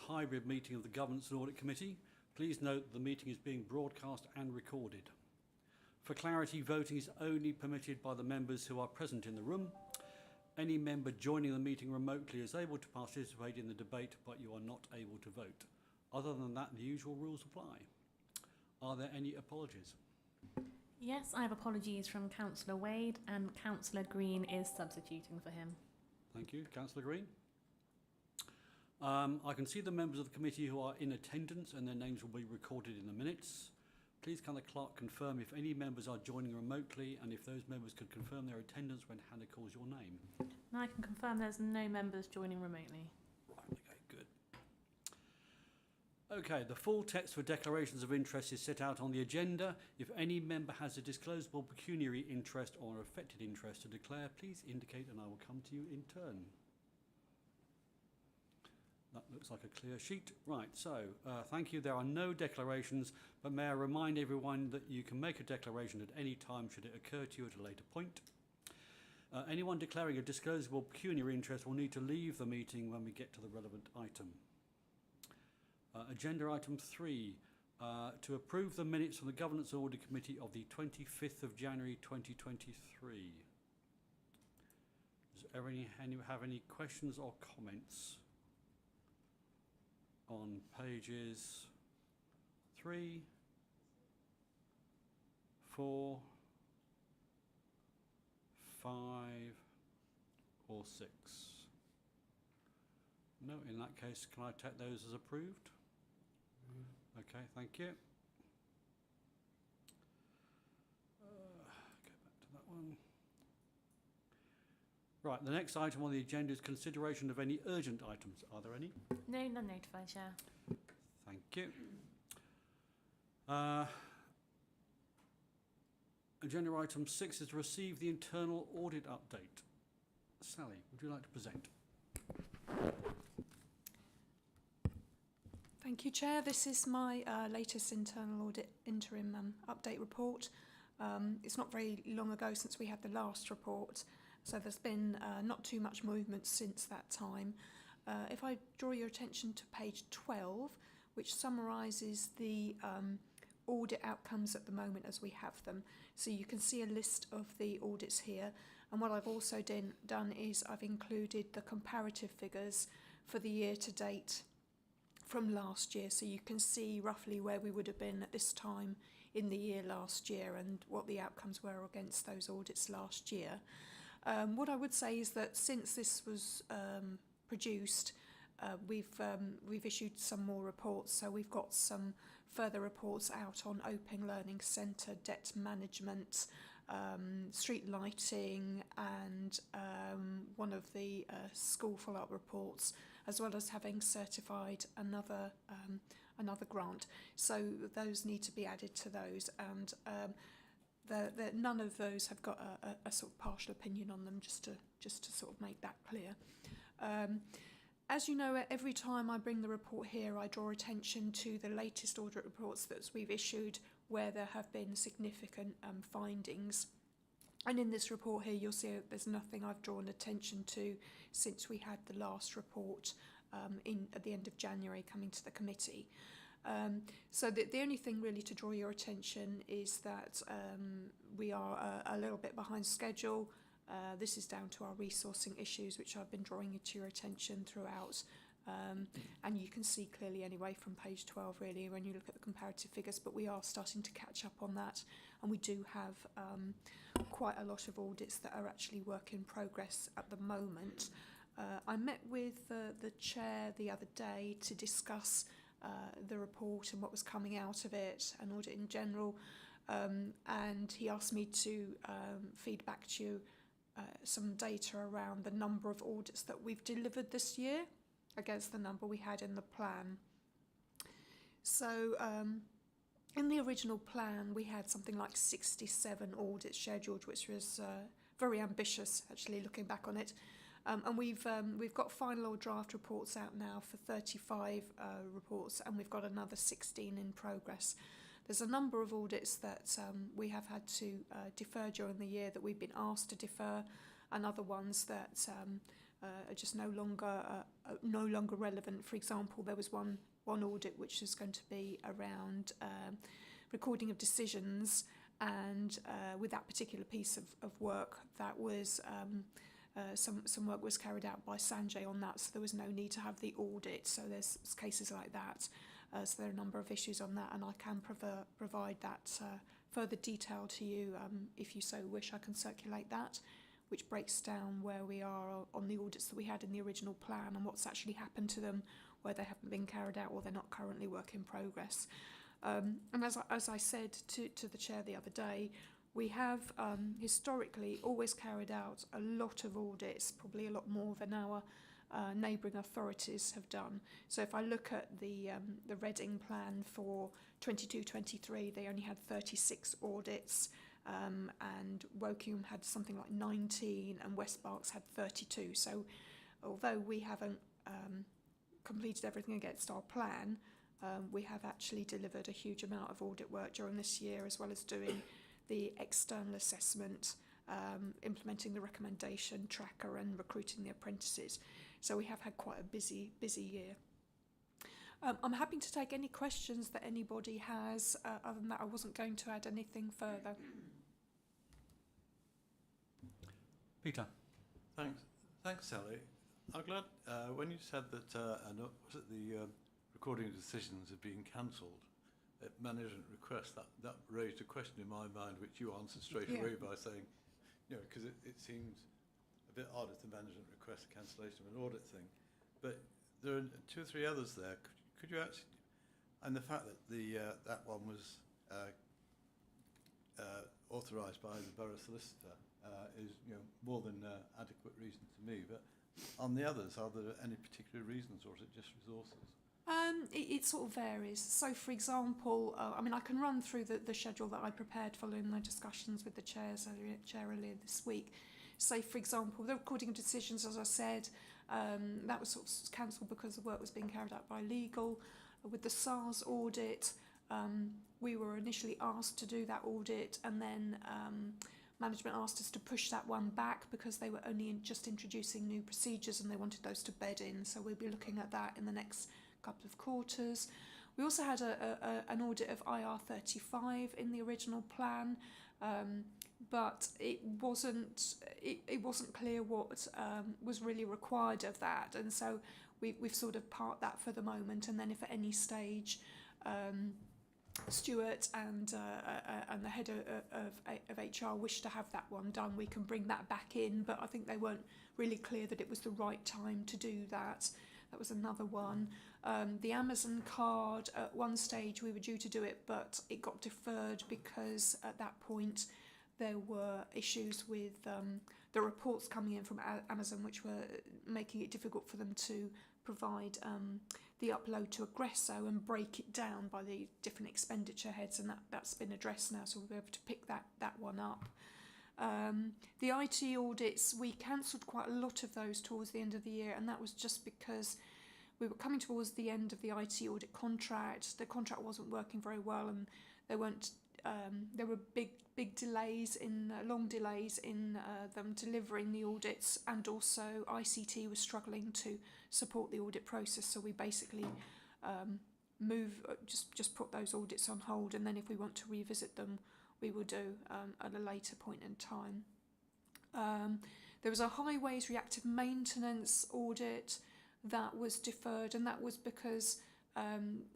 hybrid meeting of the Governance and Audit Committee. Please note that the meeting is being broadcast and recorded. For clarity, voting is only permitted by the members who are present in the room. Any member joining the meeting remotely is able to participate in the debate, but you are not able to vote. Other than that, the usual rules apply. Are there any apologies? Yes, I have apologies from Councillor Wade, and Councillor Green is substituting for him. Thank you. Councillor Green? I can see the members of the committee who are in attendance, and their names will be recorded in the minutes. Please can the clerk confirm if any members are joining remotely, and if those members could confirm their attendance when Hannah calls your name. Now I can confirm there's no members joining remotely. Right, okay, good. Okay, the full text for declarations of interest is set out on the agenda. If any member has a disclosable pecuniary interest or affected interest to declare, please indicate and I will come to you in turn. That looks like a clear sheet. Right, so thank you. There are no declarations, but may I remind everyone that you can make a declaration at any time should it occur to you at a later point. Anyone declaring a disclosable pecuniary interest will need to leave the meeting when we get to the relevant item. Agenda item 3, to approve the minutes from the Governance and Audit Committee of the 25th of January 2023. Does anyone have any questions or comments on pages 3, 4, 5 or 6? No, in that case, can I take those as approved? Okay, thank you. Go back to that one. Right, the next item on the agenda is consideration of any urgent items. Are there any? No, none notified, Chair. Thank you. Agenda item 6 is to receive the internal audit update. Sally, would you like to present? Thank you, Chair. This is my latest internal audit interim update report. It's not very long ago since we had the last report, so there's been not too much movement since that time. If I draw your attention to page 12, which summarises the audit outcomes at the moment as we have them. So you can see a list of the audits here. And what I've also done is I've included the comparative figures for the year to date from last year, so you can see roughly where we would have been at this time in the year last year and what the outcomes were against those audits last year. What I would say is that since this was produced, we've issued some more reports, so we've got some further reports out on Open Learning Centre, debt management, street lighting, and one of the school follow-up reports, as well as having certified another grant. So those need to be added to those, and none of those have got a sort of partial opinion on them, just to sort of make that clear. As you know, every time I bring the report here, I draw attention to the latest audit reports that we've issued where there have been significant findings. And in this report here, you'll see there's nothing I've drawn attention to since we had the last report at the end of January coming to the committee. So the only thing really to draw your attention is that we are a little bit behind schedule. This is down to our resourcing issues, which I've been drawing to your attention throughout. And you can see clearly anyway from page 12 really when you look at the comparative figures, but we are starting to catch up on that, and we do have quite a lot of audits that are actually work in progress at the moment. I met with the chair the other day to discuss the report and what was coming out of it and audit in general, and he asked me to feed back to you some data around the number of audits that we've delivered this year against the number we had in the plan. So in the original plan we had something like 67 audits scheduled, which was very ambitious actually looking back on it, and we've got final or draft reports out now for 35 reports, and we've got another 16 in progress. There's a number of audits that we have had to defer during the year that we've been asked to defer, and other ones that are just no longer relevant. For example, there was one audit which is going to be around recording of decisions, and with that particular piece of work, that was some work was carried out by Sanjay on that, so there was no need to have the audit. So there's cases like that. So there are a number of issues on that, and I can provide that further detail to you if you so wish. I can circulate that, which breaks down where we are on the audits that we had in the original plan and what's actually happened to them, where they haven't been carried out or they're not currently work in progress. And as I said to the chair the other day, we have historically always carried out a lot of audits, probably a lot more than our neighbouring authorities have done. So if I look at the Reading plan for 22-23, they only had 36 audits, and Woking had something like 19, and West Berks had 32. So although we haven't completed everything against our plan, we have actually delivered a huge amount of audit work during this year, as well as doing the external assessment, implementing the recommendation tracker and recruiting the apprentices. So we have had quite a busy year. I'm happy to take any questions that anybody has. Other than that, I wasn't going to add anything further. Peter. Thanks, Sally. I'm glad when you said that was it the recording of decisions had been cancelled at management request. That raised a question in my mind, which you answered straight away by saying, because it seems a bit odd if the management requests a cancellation of an audit thing. But there are 2 or 3 others there. Could you actually, and the fact that that one was authorised by the borough solicitor is more than adequate reason to me. But on the others, are there any particular reasons, or is it just resources? It sort of varies. So, for example, I can run through the schedule that I prepared following my discussions with the chair earlier this week. So, for example, the recording of decisions, as I said, that was sort of cancelled because the work was being carried out by legal. With the SARS audit, we were initially asked to do that audit, and then management asked us to push that one back because they were only just introducing new procedures and they wanted those to bed in. So we'll be looking at that in the next couple of quarters. We also had an audit of IR35 in the original plan, but it wasn't clear what was really required of that, and so we've sort of parked that for the moment. And then if at any stage Stuart and the head of HR wish to have that one done, we can bring that back in, but I think they weren't really clear that it was the right time to do that. That was another one. The Amazon card, at one stage we were due to do it, but it got deferred because at that point there were issues with the reports coming in from Amazon, which were making it difficult for them to provide the upload to Aggresso and break it down by the different expenditure heads, and that's been addressed now, so we'll be able to pick that one up. The IT audits, we cancelled quite a lot of those towards the end of the year, and that was just because we were coming towards the end of the IT audit contract. The contract wasn't working very well, and there were big delays long delays in them delivering the audits, and also ICT was struggling to support the audit process. So we basically just put those audits on hold, and then if we want to revisit them, we will do at a later point in time. There was a highways reactive maintenance audit that was deferred, and that was because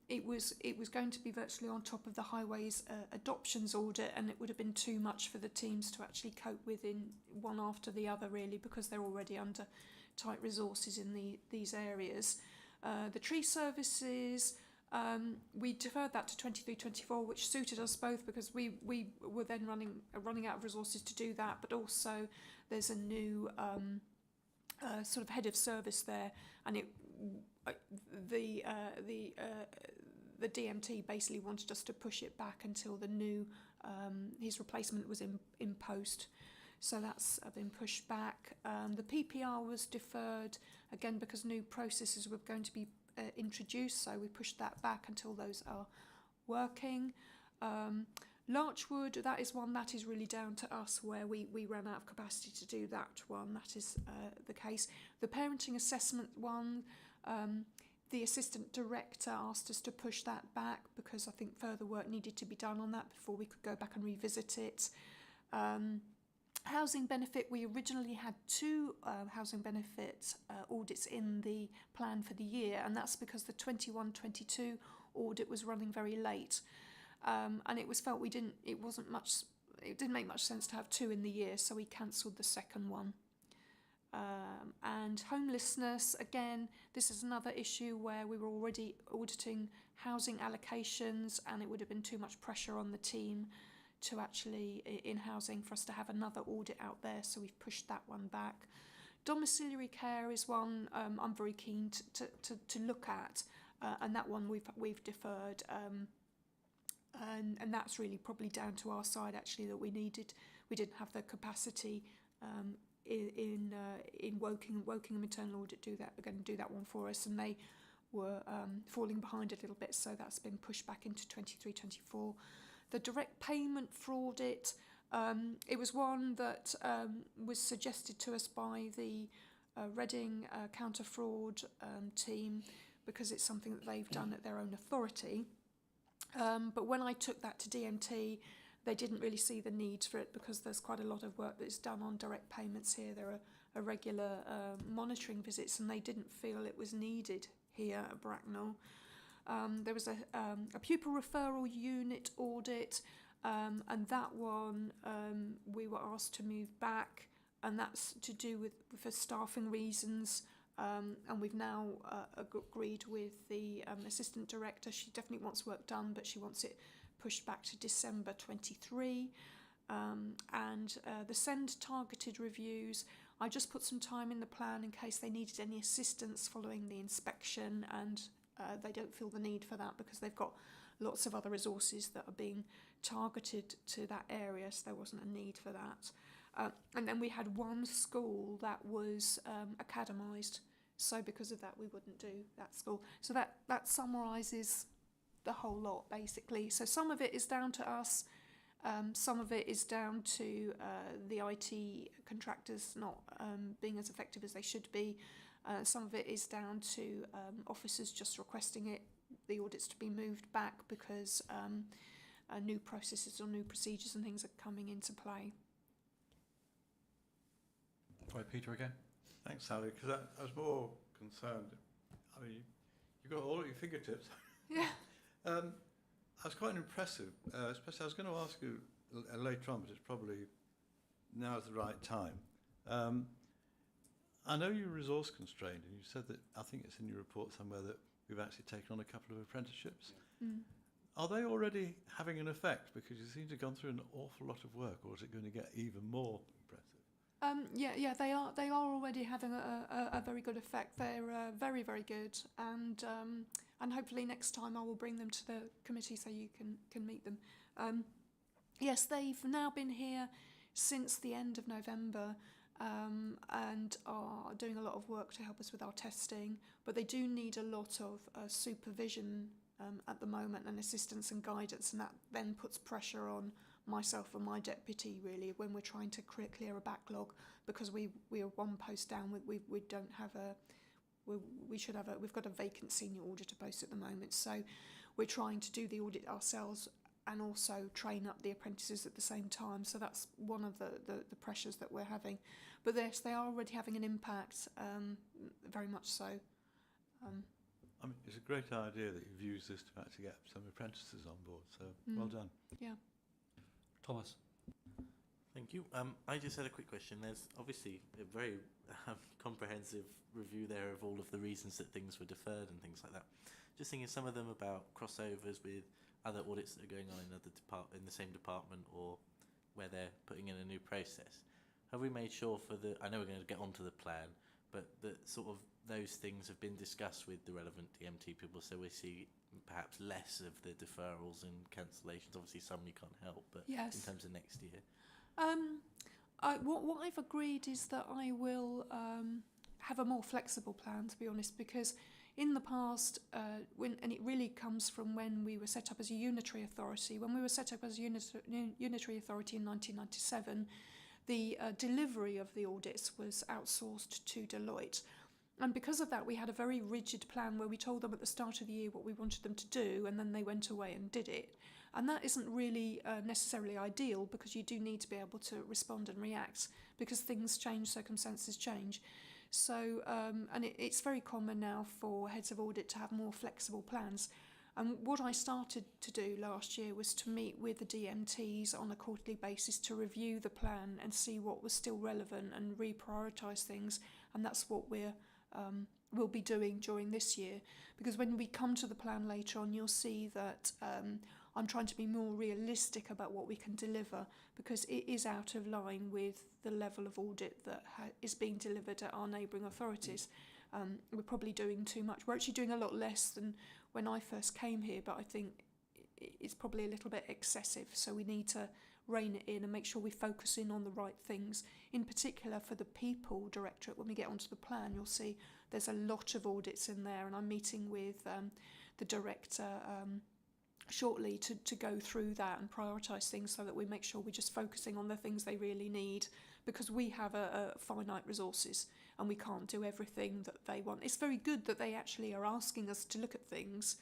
it was going to be virtually on top of the highways adoptions audit, and it would have been too much for the teams to actually cope with in one after the other, really, because they're already under tight resources in these areas. The tree services, we deferred that to 23-24, which suited us both because we were then running out of resources to do that, but also there's a new sort of head of service there, and the DMT basically wanted us to push it back until the new his replacement was in post, so that's been pushed back. The PPR was deferred again because new processes were going to be introduced, so we pushed that back until those are working. Larchwood, that is one that is really down to us, where we ran out of capacity to do that one. That is the case. The parenting assessment one, the assistant director asked us to push that back because I think further work needed to be done on that before we could go back and revisit it. Housing benefit, we originally had 2 housing benefit audits in the plan for the year, and that's because the 21-22 audit was running very late, and it was felt it didn't make much sense to have 2 in the year, so we cancelled the second one. And homelessness, again, this is another issue where we were already auditing housing allocations, and it would have been too much pressure on the team to actually, in housing, for us to have another audit out there, so we've pushed that one back. Domiciliary care is one I'm very keen to look at, and that one we've deferred, and that's really probably down to our side actually, that we didn't have the capacity in Woking Maternal Audit are going to do that one for us, and they were falling behind a little bit, so that's been pushed back into 23-24. The direct payment for audit, it was one that was suggested to us by the Reading counter fraud team, because it's something that they've done at their own authority. But when I took that to DMT, they didn't really see the need for it, because there's quite a lot of work that's done on direct payments here. There are regular monitoring visits, and they didn't feel it was needed here at Bracknell. There was a pupil referral unit audit, and that one we were asked to move back, and that's to do with for staffing reasons. And we've now agreed with the assistant director. She definitely wants work done, but she wants it pushed back to December 23. And the SEND targeted reviews, I just put some time in the plan in case they needed any assistance following the inspection, and they don't feel the need for that because they've got lots of other resources that are being targeted to that area, so there wasn't a need for that. And then we had one school that was academised, so because of that we wouldn't do that school. So that summarises the whole lot basically. So some of it is down to us, some of it is down to the IT contractors not being as effective as they should be. Some of it is down to officers just requesting the audits to be moved back because new processes or new procedures and things are coming into play. Right, Peter again. Thanks, Sally, because I was more concerned. I mean, you've got all at your fingertips. Yeah. I was quite impressive, especially I was going to ask you later on, but it's probably now is the right time. I know you're resource constrained, and you said that, I think it's in your report somewhere, that we've actually taken on a couple of apprenticeships. Yeah. Mm. Are they already having an effect? Because you seem to have gone through an awful lot of work, or is it going to get even more impressive? Yeah, they are. They are already having a very good effect. They're very, very good, and hopefully next time I will bring them to the committee so you can meet them. Yes, they've now been here since the end of November, and are doing a lot of work to help us with our testing. But they do need a lot of supervision at the moment, and assistance and guidance, and that then puts pressure on myself and my deputy really when we're trying to clear a backlog, because we are one post down. We don't have we've got a vacant senior auditor post at the moment, so we're trying to do the audit ourselves and also train up the apprentices at the same time. So that's one of the pressures that we're having. But yes, they are already having an impact, very much so. I mean, it's a great idea that you've used this to actually get some apprentices on board, so well done. Yeah. Thomas. Thank you. I just had a quick question. There's obviously a very comprehensive review there of all of the reasons that things were deferred and things like that. Just thinking some of them about crossovers with other audits that are going on in in the same department, or where they're putting in a new process. Have we made sure I know we're going to get onto the plan, but that sort of those things have been discussed with the relevant DMT people, so we see perhaps less of the deferrals and cancellations. Obviously some you can't help, but yes. In terms of next year. What I've agreed is that I will have a more flexible plan, to be honest, because in the past, and it really comes from when we were set up as a unitary authority. When we were set up as a unitary authority in 1997, the delivery of the audits was outsourced to Deloitte. And because of that, we had a very rigid plan where we told them at the start of the year what we wanted them to do, and then they went away and did it. And that isn't really necessarily ideal, because you do need to be able to respond and react, because things change, circumstances change. So, and it's very common now for heads of audit to have more flexible plans. And what I started to do last year was to meet with the DMTs on a quarterly basis to review the plan and see what was still relevant and reprioritise things. And that's what we'll be doing during this year. Because when we come to the plan later on, you'll see that I'm trying to be more realistic about what we can deliver, because it is out of line with the level of audit that is being delivered at our neighbouring authorities. We're probably doing too much. We're actually doing a lot less than when I first came here, but I think it's probably a little bit excessive. So we need to rein it in and make sure we focus in on the right things. In particular for the People Directorate, when we get onto the plan, you'll see there's a lot of audits in there, and I'm meeting with the Director shortly to go through that and prioritise things so that we make sure we're just focusing on the things they really need, because we have a finite resources and we can't do everything that they want. It's very good that they actually are asking us to look at things,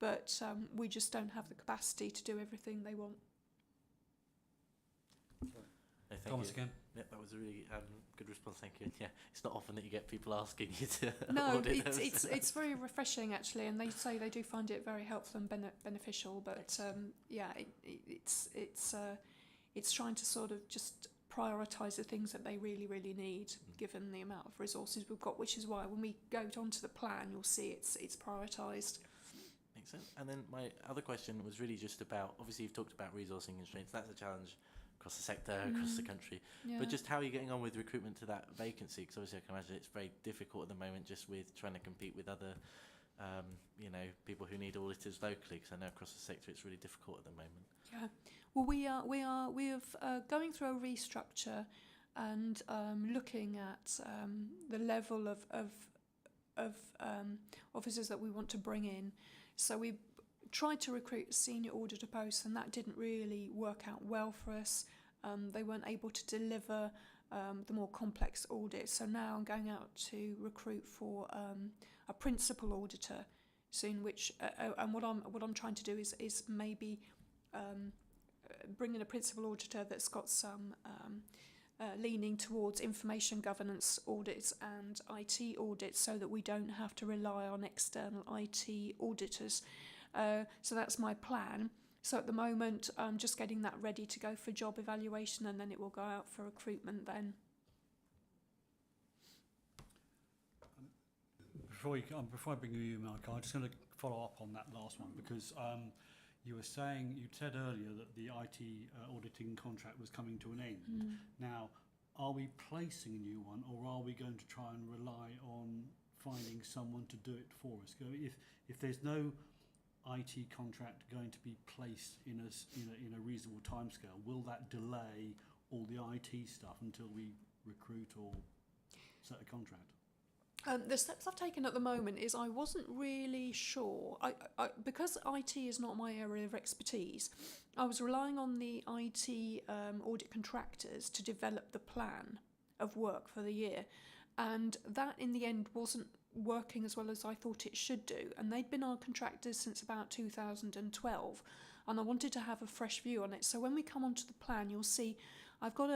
but we just don't have the capacity to do everything they want. Thank Thomas you. again. Yeah, that was a really good response. Thank you. Yeah, it's not often that you get people asking you to No, audit them. it's very refreshing actually, and they say they do find it very helpful and beneficial. But it's trying to sort of just prioritise the things that they really, really need, given the amount of resources we've got. Which is why when we go onto the plan, you'll see it's prioritised. Makes sense. And then my other question was really just about, obviously you've talked about resourcing constraints. That's a challenge across the sector, across the country. Yeah. But just how are you getting on with recruitment to that vacancy? Because obviously I can imagine it's very difficult at the moment, just with trying to compete with other, people who need auditors locally. Because I know across the sector it's really difficult at the moment. Yeah. Well, we are going through a restructure and looking at the level of officers that we want to bring in. So we tried to recruit a senior auditor post, and that didn't really work out well for us. They weren't able to deliver the more complex audits. So now I'm going out to recruit for a principal auditor soon. Which and what I'm trying to do is maybe bring in a principal auditor that's got some leaning towards information governance audits and IT audits, so that we don't have to rely on external IT auditors. So that's my plan. So at the moment, I'm just getting that ready to go for job evaluation, and then it will go out for recruitment then. Before I bring you, Mark, I'm just going to follow up on that last one, because you said earlier that the IT auditing contract was coming to an end. Now, are we placing a new one, or are we going to try and rely on finding someone to do it for us? If there's no IT contract going to be placed in a reasonable timescale, will that delay all the IT stuff until we recruit or set a contract? The steps I've taken at the moment is I wasn't really sure. Because IT is not my area of expertise, I was relying on the IT audit contractors to develop the plan of work for the year. And that in the end wasn't working as well as I thought it should do. And they'd been our contractors since about 2012. And I wanted to have a fresh view on it. So when we come onto the plan, you'll see I've got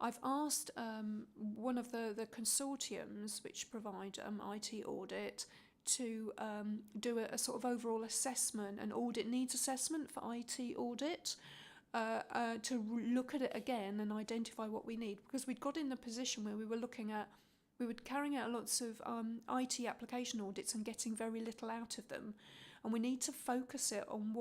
I've asked one of the consortiums which provide IT audit to do a sort of overall assessment, an audit needs assessment for IT audit, to look at it again and identify what we need. Because we'd got in the position where we were carrying out lots of IT application audits and getting very little out of them. And we need to focus it on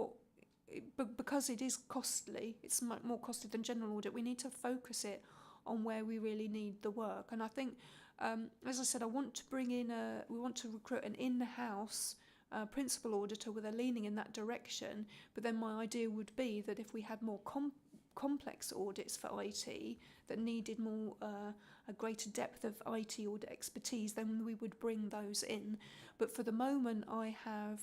because it is costly, it's much more costly than general audit, we need to focus it on where we really need the work. And I think, as I said, we want to recruit an in-house principal auditor with a leaning in that direction. But then my idea would be that if we had more complex audits for IT that needed more a greater depth of IT audit expertise, then we would bring those in. But for the moment, I have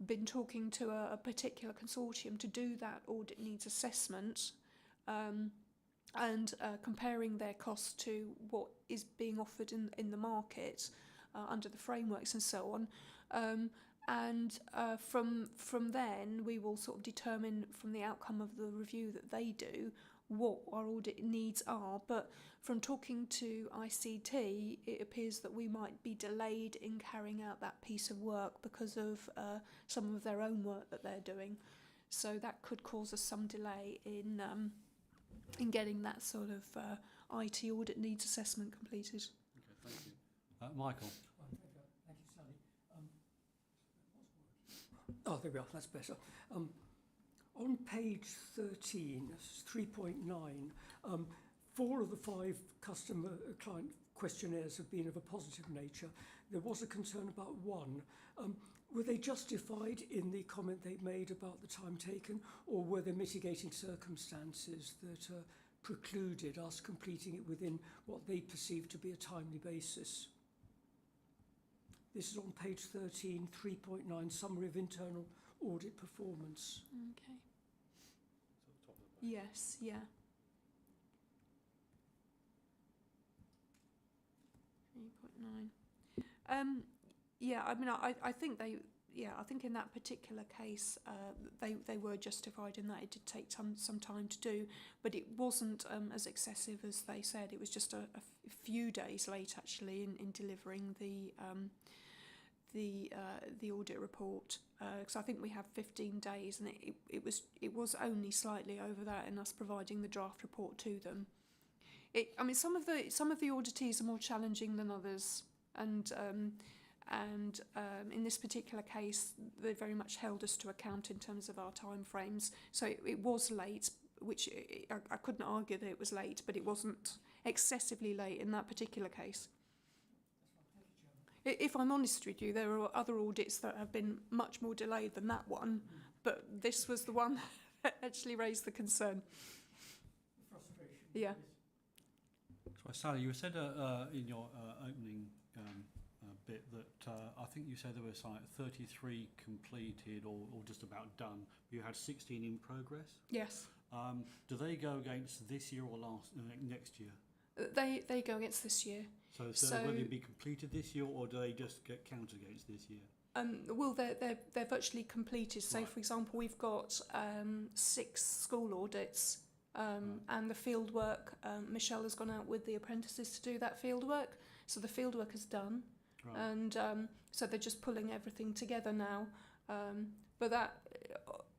been talking to a particular consortium to do that audit needs assessment, and comparing their costs to what is being offered in the market under the frameworks and so on. And from then, we will sort of determine from the outcome of the review that they do what our audit needs are. But from talking to ICT, it appears that we might be delayed in carrying out that piece of work because of some of their own work that they're doing. So that could cause us some delay in getting that sort of IT audit needs assessment completed. Okay, thank you. Michael. Thank you, Sally. Oh, there we are. That's better. On page 13, 3.9, 4 of the 5 customer client questionnaires have been of a positive nature. There was a concern about one. Were they justified in the comment they made about the time taken, or were there mitigating circumstances that precluded us completing it within what they perceived to be a timely basis? This is on page 13, 3.9, summary of internal audit performance. Okay. Yes, yeah. 3.9. Yeah, I mean, I think they, yeah, I think in that particular case, they were justified in that it did take some time to do, but it wasn't as excessive as they said. It was just a few days late actually in delivering the audit report, because I think we have 15 days, and it was only slightly over that in us providing the draft report to them. I mean, some of the auditees are more challenging than others, and in this particular case, they very much held us to account in terms of our time frames. So it was late, which I couldn't argue that it was late, but it wasn't excessively late in that particular case. If I'm honest with you, there are other audits that have been much more delayed than that one, but this was the one that actually raised the concern. Frustration. Yeah. So, Sally, you said in your opening bit that I think you said there was like 33 completed or just about done. You had 16 in progress. Yes. Do they go against this year or next year? They go against this year. So will they be completed this year, or do they just get counted against this year? Well, they're virtually completed. So, Right. for example, we've got 6 school audits, and the field work. Michelle has gone out with the apprentices to do that field work. So the field work is done, Right. and so they're just pulling everything together now. But that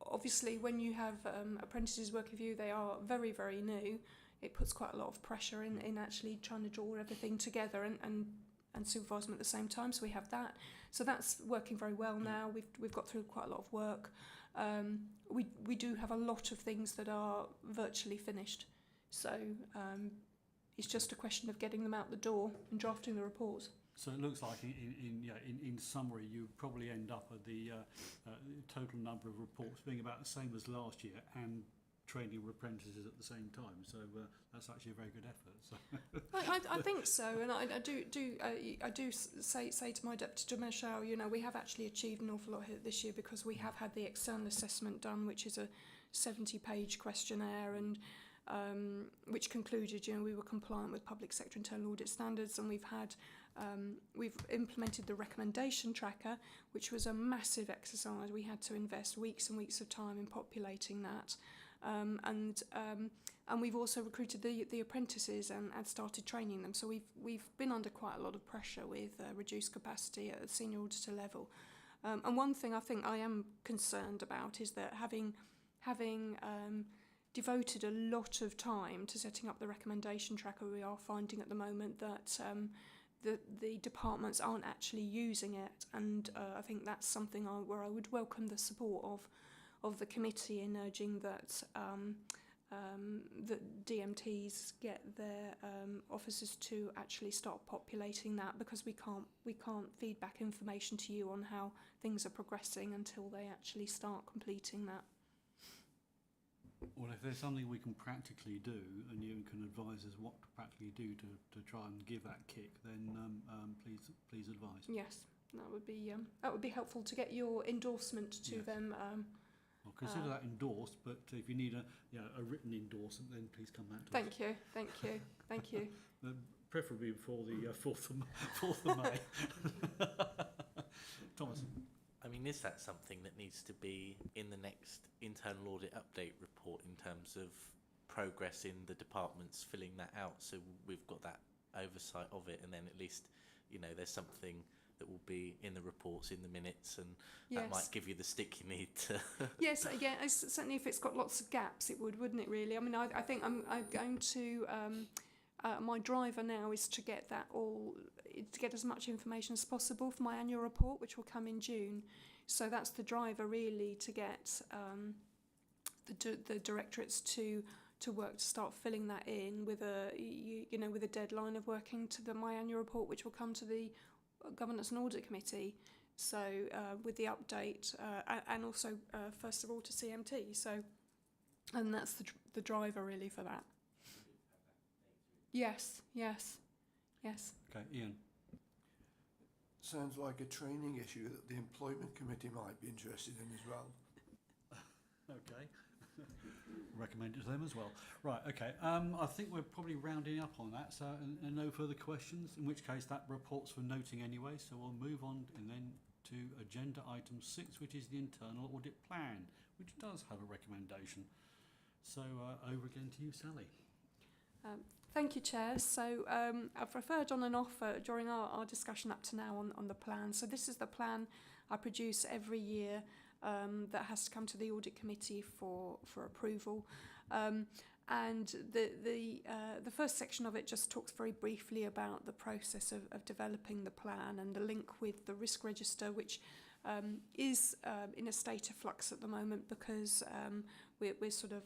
obviously, when you have apprentices working with you, they are very, very new. It puts quite a lot of pressure in actually trying to draw everything together and supervise them at the same time. So we have that. So that's working very well now. We've got through quite a lot of work. We do have a lot of things that are virtually finished. So it's just a question of getting them out the door and drafting the reports. So it looks like in summary, you probably end up at the total number of reports being about the same as last year, and training apprentices at the same time. So that's actually a very good effort. So. I think so, and I do say to my deputy Michelle, we have actually achieved an awful lot here this year, because we have had the external assessment done, which is a 70-page questionnaire, and which concluded, we were compliant with public sector internal audit standards, and we've implemented the recommendation tracker, which was a massive exercise. We had to invest weeks and weeks of time in populating that. And we've also recruited the apprentices and started training them. So we've been under quite a lot of pressure with reduced capacity at the senior auditor level. And one thing I think I am concerned about is that having devoted a lot of time to setting up the recommendation tracker, we are finding at the moment that the departments aren't actually using it, and I think that's something where I would welcome the support of the committee in urging that that DMTs get their officers to actually start populating that, because we can't feed back information to you on how things are progressing until they actually start completing that. Well, if there's something we can practically do, and you can advise us what to practically do to try and give that kick, then please advise. Yes, that would be helpful to get your endorsement to Yes. them. I'll consider that endorsed, but if you need a written endorsement, then please come back to us. Thank you, thank you, thank you. Preferably before the 4th of May. Thomas. I mean, is that something that needs to be in the next internal audit update report in terms of progress in the departments filling that out, so we've got that oversight of it, and then at least, you know, there's something that will be in the reports, in the minutes, and that might give you the stick you need to... Yes, yeah, certainly if it's got lots of gaps, it would, wouldn't it, really? I mean, I think I'm going to... my driver now is to get as much information as possible for my annual report, which will come in June. So that's the driver, really, to get the directorates to work to start filling that in with a deadline of working to my annual report, which will come to the Governance and Audit Committee. So with the update and also first of all to CMT. So, and that's the driver really for that. Yes. Okay, Ian. Sounds like a training issue that the Employment Committee might be interested in as well. Okay. Recommend it to them as well. Right, okay. I think we're probably rounding up on that, so and no further questions, in which case that report's for noting anyway, so we'll move on and then to agenda item 6, which is the internal audit plan, which does have a recommendation. So over again to you, Sally. Thank you, Chair. So I've referred on and off during our discussion up to now on the plan. So this is the plan I produce every year that has to come to the Audit Committee for approval. And the first section of it just talks very briefly about the process of developing the plan and the link with the risk register, which is in a state of flux at the moment because we're sort of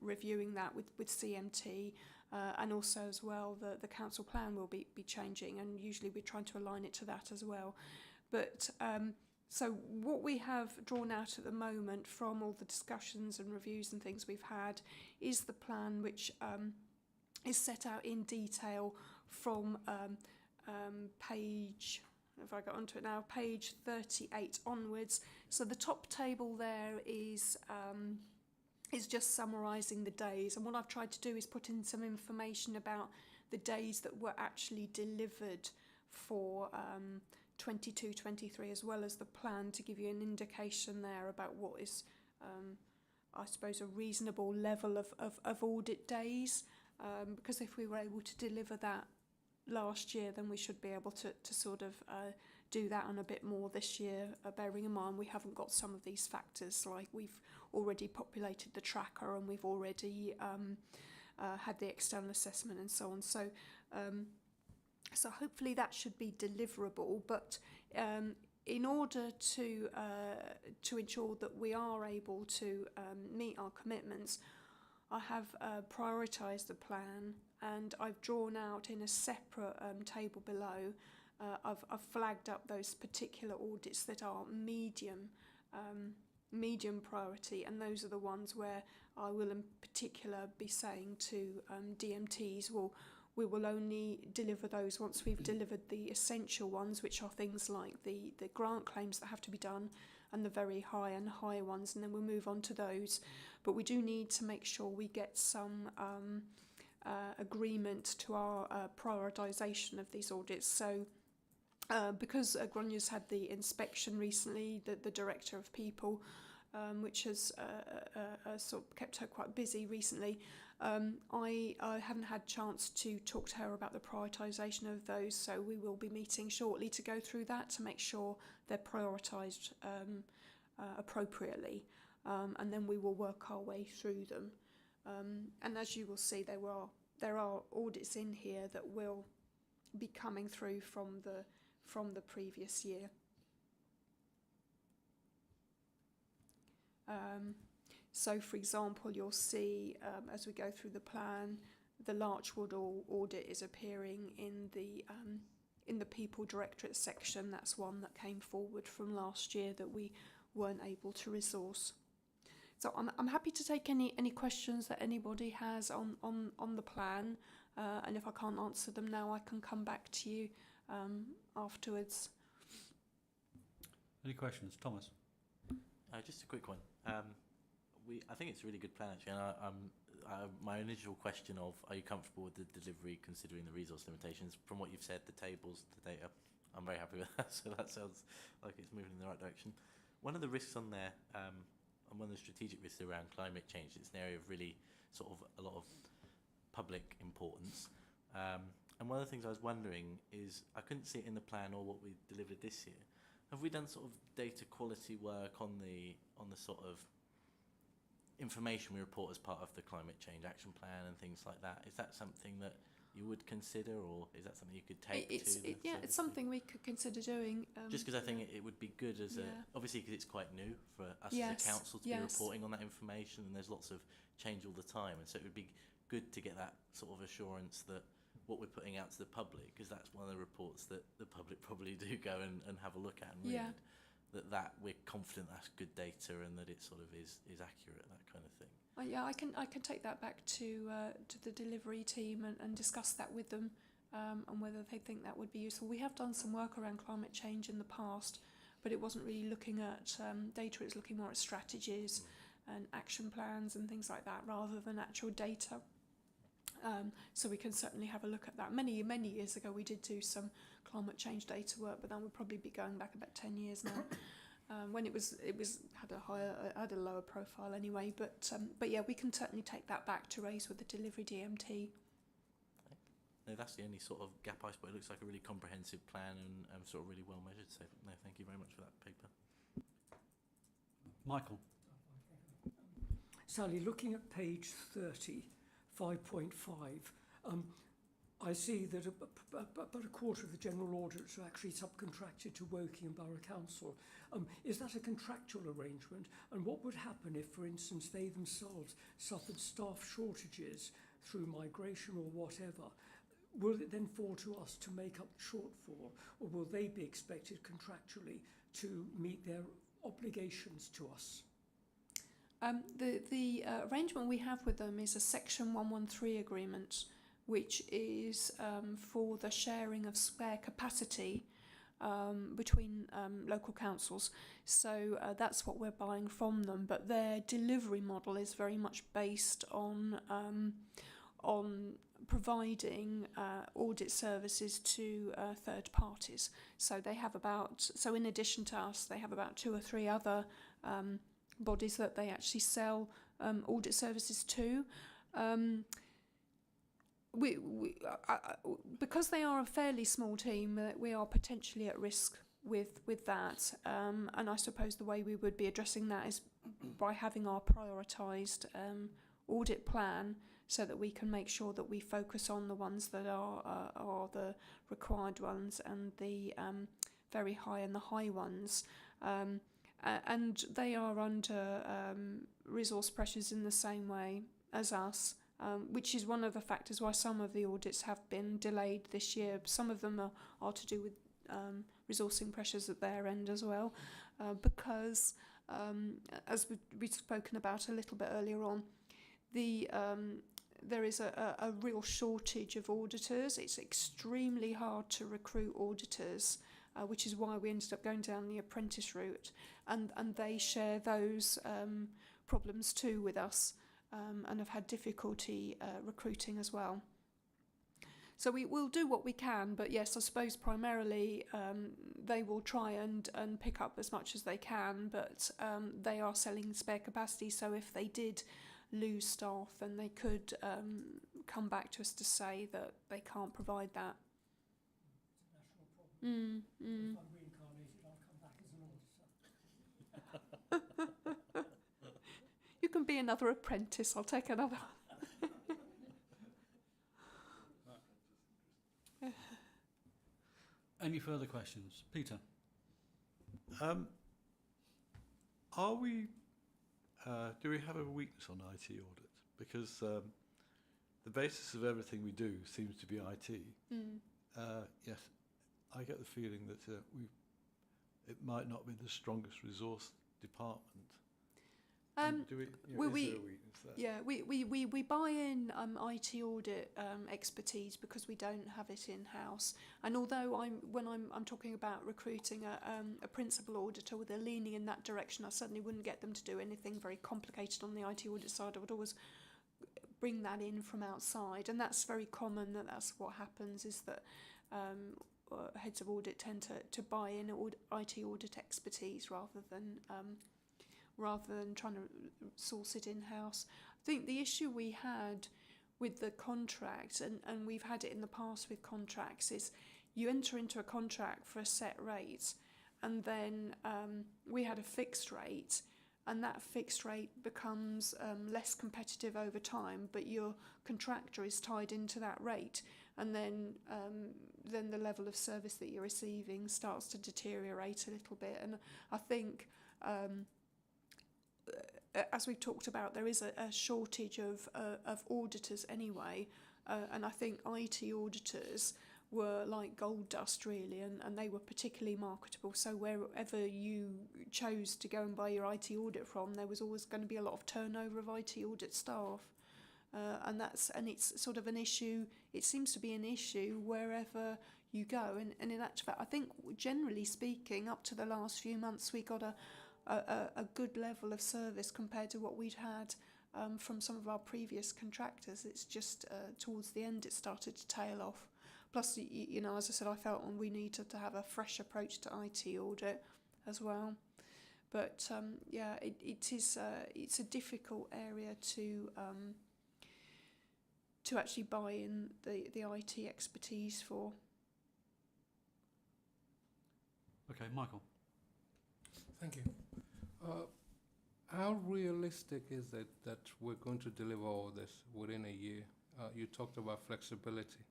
reviewing that with CMT. And also as well the council plan will be changing, and usually we're trying to align it to that as well. But so what we have drawn out at the moment from all the discussions and reviews and things we've had is the plan which is set out in detail from page, if I got onto it now, page 38 onwards. So the top table there is just summarising the days, and what I've tried to do is put in some information about the days that were actually delivered for 22-23, as well as the plan, to give you an indication there about what is I suppose a reasonable level of audit days, because if we were able to deliver that last year, then we should be able to sort of do that on a bit more this year, bearing in mind we haven't got some of these factors, like we've already populated the tracker and we've already had the external assessment and so on. So so hopefully that should be deliverable, but in order to ensure that we are able to meet our commitments, I have prioritised the plan, and I've drawn out in a separate table below, I've flagged up those particular audits that are medium priority, and those are the ones where I will in particular be saying to DMTs, well, we will only deliver those once we've delivered the essential ones, which are things like the grant claims that have to be done and the very high and higher ones, and then we'll move on to those. But we do need to make sure we get some agreement to our prioritisation of these audits. So because Gronya's had the inspection recently, the Director of People, which has sort of kept her quite busy recently, I haven't had a chance to talk to her about the prioritisation of those, so we will be meeting shortly to go through that to make sure they're prioritised appropriately, and then we will work our way through them. And as you will see, there are audits in here that will be coming through from the previous year. So, for example, you'll see as we go through the plan, the Larchwood audit is appearing in the People Directorate section. That's one that came forward from last year that we weren't able to resource. So I'm happy to take any questions that anybody has on the plan, and if I can't answer them now, I can come back to you afterwards. Any questions? Thomas? Just a quick one. I think it's a really good plan actually, and my initial question of are you comfortable with the delivery considering the resource limitations? From what you've said, the tables, the data, I'm very happy with that. So that sounds like it's moving in the right direction. One of the risks on there, and one of the strategic risks around climate change, it's an area of really sort of a lot of public importance. And one of the things I was wondering is I couldn't see it in the plan or what we delivered this year. Have we done sort of data quality work on the sort of information we report as part of the climate change action plan and things like that? Is that something that you would consider, or is that something you could take It's something we could consider doing. Just because I think it would be good as obviously because it's quite new for us as a council to be reporting on that information, and there's lots of change all the time, and so it would be good to get that sort of assurance that what we're putting out to the public, because that's one of the reports that the public probably do go and have a look at and read, that we're confident that's good data and that it sort of is accurate, that kind of thing. I can take that back to the delivery team and discuss that with them, and whether they think that would be useful. We have done some work around climate change in the past, but it wasn't really looking at data. It was looking more at strategies and action plans and things like that, rather than actual data. So we can certainly have a look at that. Many years ago we did do some climate change data work, but that would probably be going back about 10 years now. When it had a lower profile anyway, but yeah, we can certainly take that back to raise with the delivery DMT. No, that's the only sort of gap I suppose. It looks like a really comprehensive plan and sort of really well measured. So no, thank you very much for that paper. Michael? Sally, looking at page 30, 5.5, I see that about a quarter of the general audits are actually subcontracted to Woking and Borough Council. Is that a contractual arrangement? And what would happen if, for instance, they themselves suffered staff shortages through migration or whatever? Will it then fall to us to make up the shortfall, or will they be expected contractually to meet their obligations to us? The arrangement we have with them is a Section 113 agreement, which is for the sharing of spare capacity between local councils. So that's what we're buying from them. But their delivery model is very much based on providing audit services to third parties. So they have in addition to us, they have about 2 or 3 other bodies that they actually sell audit services to. Because they are a fairly small team, we are potentially at risk with that. And I suppose the way we would be addressing that is by having our prioritised audit plan, so that we can make sure that we focus on the ones that are the required ones, and the very high and the high ones. And they are under resource pressures in the same way as us, which is one of the factors why some of the audits have been delayed this year. Some of them are to do with resourcing pressures at their end as well, because as we've spoken about a little bit earlier on, there is a real shortage of auditors. It's extremely hard to recruit auditors, which is why we ended up going down the apprentice route, and they share those problems too with us, and have had difficulty recruiting as well. So we will do what we can, but yes, I suppose primarily they will try and pick up as much as they can, but they are selling spare capacity, so if they did lose staff, then they could come back to us to say that they can't provide that. It's a national problem. If I'm reincarnated, I'll come back as an auditor. You can be another apprentice. I'll take another. Any further questions? Peter? Are we? Do we have a weakness on IT audit? Because the basis of everything we do seems to be IT. Yes, I get the feeling that it might not be the strongest resource department. Do we, we- is there a weakness there? Yeah, we buy in IT audit expertise because we don't have it in house. And although when I'm talking about recruiting a principal auditor, where they're leaning in that direction, I certainly wouldn't get them to do anything very complicated on the IT audit side. I would always bring that in from outside, and that's very common. That's what happens, is that heads of audit tend to buy in IT audit expertise rather than trying to source it in-house. I think the issue we had with the contract, and we've had it in the past with contracts, is you enter into a contract for a set rate, and then we had a fixed rate, and that fixed rate becomes less competitive over time, but your contractor is tied into that rate, and then the level of service that you're receiving starts to deteriorate a little bit. And I think as we've talked about, there is a shortage of auditors anyway, and I think IT auditors were like gold dust really, and they were particularly marketable. So wherever you chose to go and buy your IT audit from, there was always going to be a lot of turnover of IT audit staff, and it's sort of an issue. It seems to be an issue wherever you go, and in actual fact, I think generally speaking, up to the last few months, we got a good level of service compared to what we'd had from some of our previous contractors. It's just towards the end it started to tail off. Plus, you know, as I said, I felt we needed to have a fresh approach to IT audit as well. But yeah, it's a difficult area to actually buy in the IT expertise for. Okay, Michael. Thank you. How realistic is it that we're going to deliver all this within a year? You talked about flexibility.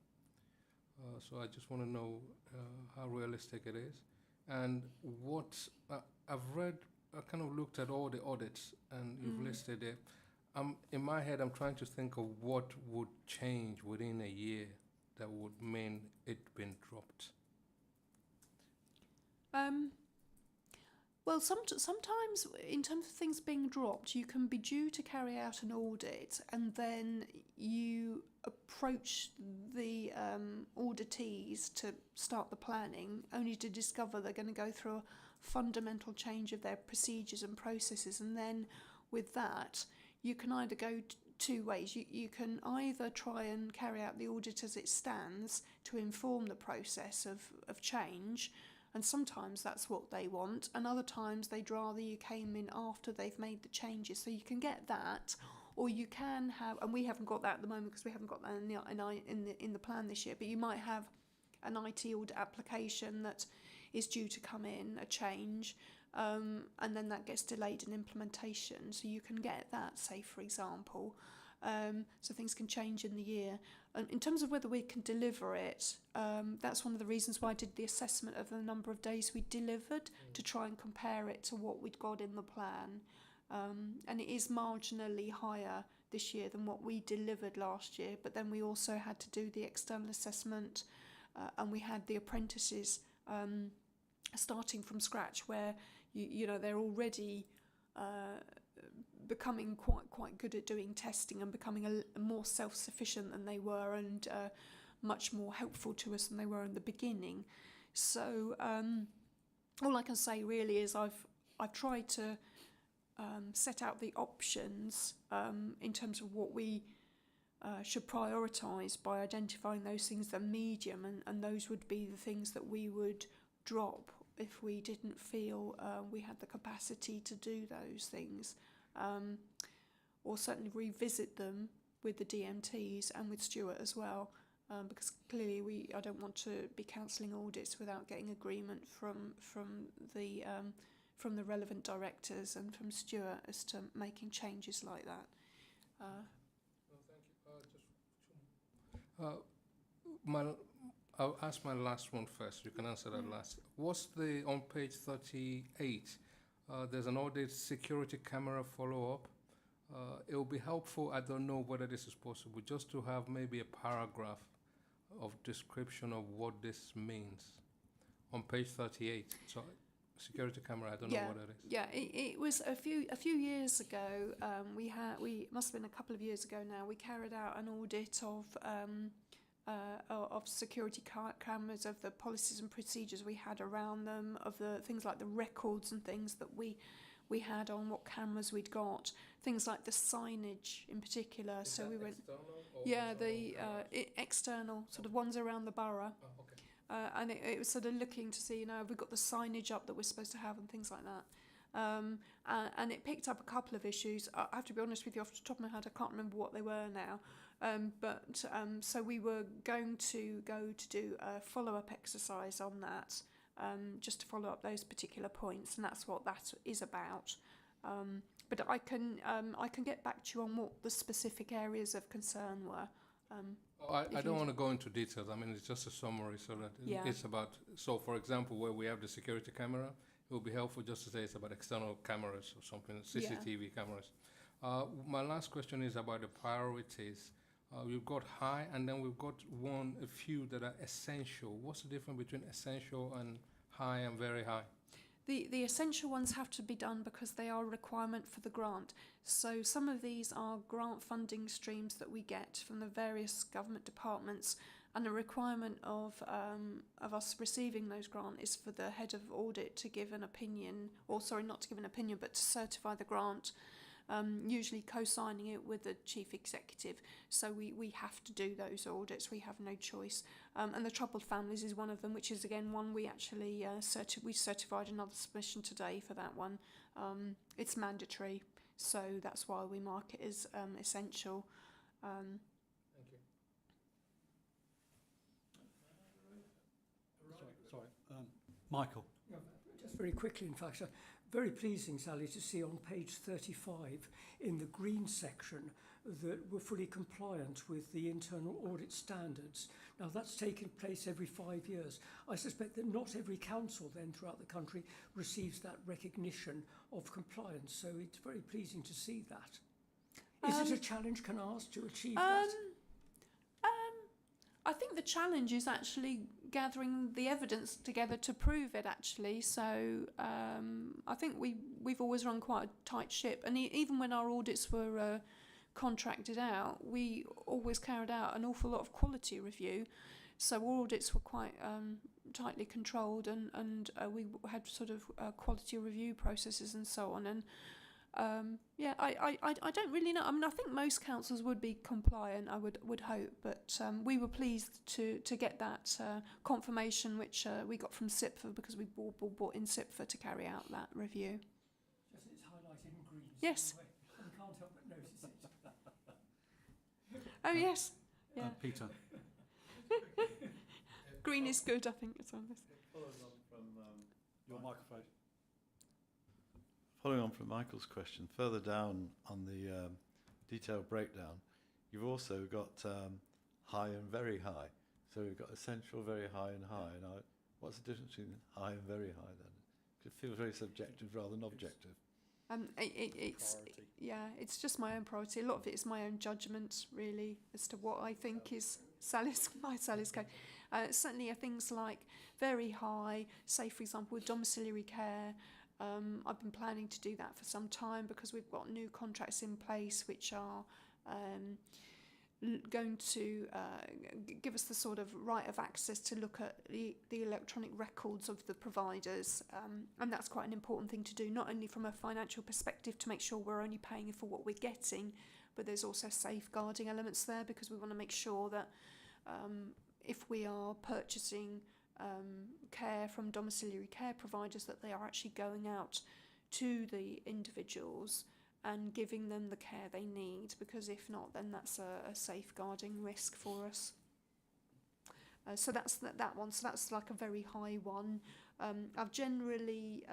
So I just want to know how realistic it is. And what I've read, I kind of looked at all the audits and you've listed it. In my head, I'm trying to think of what would change within a year that would mean it been dropped. Well, sometimes in terms of things being dropped, you can be due to carry out an audit, and then you approach the auditees to start the planning, only to discover they're going to go through a fundamental change of their procedures and processes. And then with that, you can either go two ways. You can either try and carry out the audit as it stands to inform the process of change, and sometimes that's what they want, and other times they'd rather you came in after they've made the changes. So you can get that, or you can have, and we haven't got that at the moment because we haven't got that in the plan this year, but you might have an IT audit application that is due to come in, a change, and then that gets delayed in implementation. So you can get that, say, for example. So things can change in the year. And in terms of whether we can deliver it, that's one of the reasons why I did the assessment of the number of days we delivered to try and compare it to what we'd got in the plan. And it is marginally higher this year than what we delivered last year. But then we also had to do the external assessment, and we had the apprentices starting from scratch, where you know they're already becoming quite good at doing testing and becoming a more self-sufficient than they were, and much more helpful to us than they were in the beginning. So all I can say really is I've tried to set out the options in terms of what we should prioritise by identifying those things that are medium, and those would be the things that we would drop if we didn't feel we had the capacity to do those things. Or certainly revisit them with the DMTs and with Stuart as well, because clearly I don't want to be cancelling audits without getting agreement from the relevant directors and from Stuart as to making changes like that. Thank you. I'll ask my last one first. You can answer that last. What's on page 38? There's an audit security camera follow-up. It will be helpful, I don't know whether this is possible, just to have maybe a paragraph of description of what this means on page 38. So security camera? I don't know Yeah. what it is. Yeah, it was a few years ago. We must have been a couple of years ago now. We carried out an audit of security cameras, of the policies and procedures we had around them, of the things like the records and things that we had on what cameras we'd got, things like the signage in particular. Is So that we went, external or yeah, internal the cameras? external sort of ones around the borough. Oh, okay. And it was sort of looking to see, have we got the signage up that we're supposed to have and things like that. And it picked up a couple of issues. I have to be honest with you, off the top of my head, I can't remember what they were now. So we were going to go to do a follow-up exercise on that, just to follow up those particular points, and that's what that is about. But I can get back to you on what the specific areas of concern were. I don't want to go into details. I mean, it's just a summary so that Yeah. it's about, so for example, where we have the security camera, it will be helpful just to say it's about external cameras or something, CCTV cameras. My last question is about the priorities. We've got high, and then we've got a few that are essential. What's the difference between essential and high and very high? The essential ones have to be done because they are a requirement for the grant. So some of these are grant funding streams that we get from the various government departments, and a requirement of us receiving those grants is for the head of audit to give an opinion, or sorry, not to give an opinion, but to certify the grant, usually co-signing it with the chief executive. So we have to do those audits. We have no choice. And the troubled families is one of them, which is again one we actually we certified another submission today for that one. It's mandatory, so that's why we mark it as essential. Thank you. Sorry. Michael. Yeah, just very quickly, in fact, very pleasing, Sally, to see on page 35 in the green section that we're fully compliant with the internal audit standards. Now, that's taken place every 5 years. I suspect that not every council then throughout the country receives that recognition of compliance, so it's very pleasing to see that. Is it a challenge, can I ask, to achieve that? I think the challenge is actually gathering the evidence together to prove it, actually. So I think we've always run quite a tight ship. And even when our audits were contracted out, we always carried out an awful lot of quality review. So our audits were quite tightly controlled, and we had sort of quality review processes and so on. And I don't really know. I mean, I think most councils would be compliant, I would hope, but we were pleased to get that confirmation, which we got from SIPFA, because we bought in SIPFA to carry out that review. Just it's highlighted in green. Yes. Anyway, you can't help but notice it. Oh, yes. Yeah. Peter. Green is good, I think, it's on this. Following on from Your microphone. Following on from Michael's question, further down on the detailed breakdown, you've also got high and very high. So we've got essential, very high, and high. And what's the difference between high and very high then? 'Cause it feels very subjective rather than objective. It's Priority. yeah, it's just my own priority. A lot of it is my own judgment, really, as to what I think is Sally's code. Certainly, things like very high, say for example with domiciliary care. I've been planning to do that for some time because we've got new contracts in place which are going to give us the sort of right of access to look at the electronic records of the providers, and that's quite an important thing to do, not only from a financial perspective to make sure we're only paying for what we're getting, but there's also safeguarding elements there, because we want to make sure that if we are purchasing care from domiciliary care providers, that they are actually going out to the individuals and giving them the care they need, because if not, then that's a safeguarding risk for us. So that's that one. So that's like a very high one. I've generally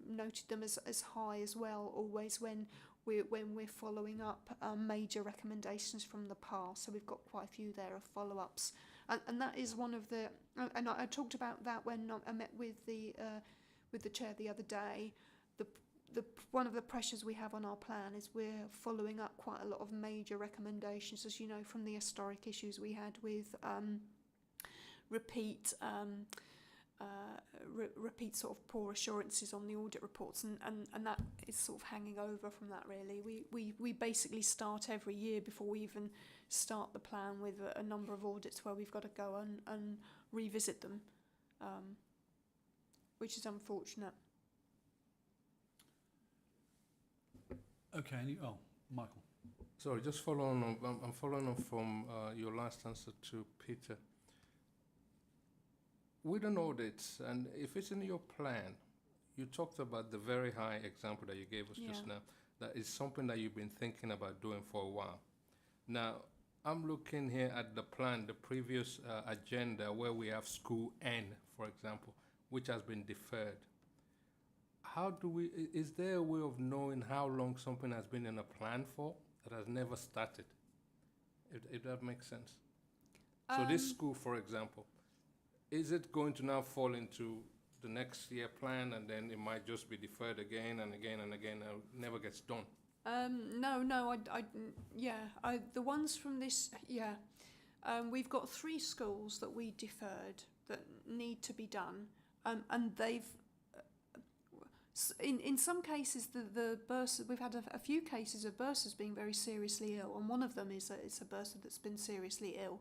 noted them as high as well, always when we're following up major recommendations from the past. So we've got quite a few there of follow-ups. And that is one of the, and I talked about that when I met with the chair the other day. One of the pressures we have on our plan is we're following up quite a lot of major recommendations, as you know, from the historic issues we had with repeat repeat sort of poor assurances on the audit reports, and that is sort of hanging over from that really. We basically start every year before we even start the plan with a number of audits where we've got to go and revisit them, which is unfortunate. Okay, Michael. Sorry, just following on. I'm following on from your last answer to Peter. With an audit, and if it's in your plan, you talked about the very high example that you gave us just now. That is something that you've been thinking about doing for a while. Now, I'm looking here at the plan, the previous agenda, where we have school N, for example, which has been deferred. How do we? Is there a way of knowing how long something has been in a plan for that has never started? If that makes sense. So this school, for example, is it going to now fall into the next year plan, and then it might just be deferred again and again and again and never gets done? No, the ones from this, we've got 3 schools that we deferred that need to be done, and they've, in some cases, the bursar, we've had a few cases of bursars being very seriously ill, and one of them is a bursar that's been seriously ill.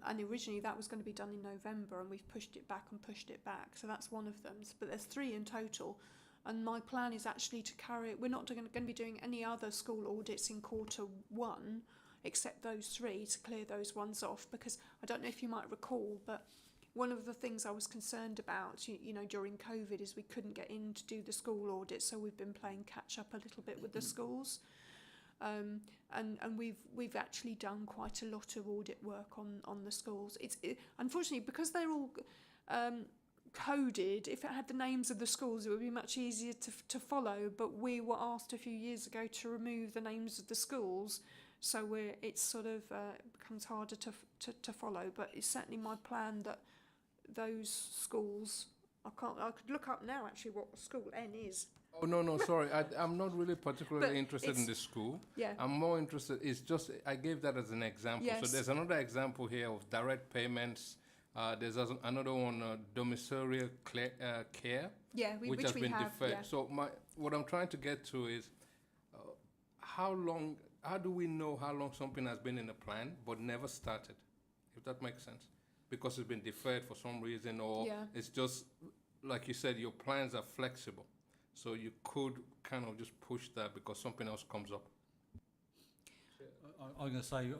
And originally that was going to be done in November, and we've pushed it back, so that's one of them. But there's 3 in total, and my plan is actually to carry it. We're not going to be doing any other school audits in Q1 except those 3 to clear those ones off, because I don't know if you might recall, but one of the things I was concerned about, during COVID, is we couldn't get in to do the school audit, so we've been playing catch up a little bit with the schools. And we've actually done quite a lot of audit work on the schools. Unfortunately, because they're all coded, if it had the names of the schools, it would be much easier to follow. But we were asked a few years ago to remove the names of the schools, so it's sort of becomes harder to follow. But it's certainly my plan that those schools, I could look up now actually what school N is. Oh, no, sorry. I'm not really particularly interested in this school. Yeah. I'm more interested, I gave that as an example. Yes. So there's another example here of direct payments. There's another one, domiciliary care, which has been deferred. Yeah. So what I'm trying to get to is, how do we know how long something has been in a plan but never started, if that makes sense? Because it's been deferred for some reason, or it's just, like you said, your plans are flexible. So you could kind of just push that because something else comes up. I'm going to say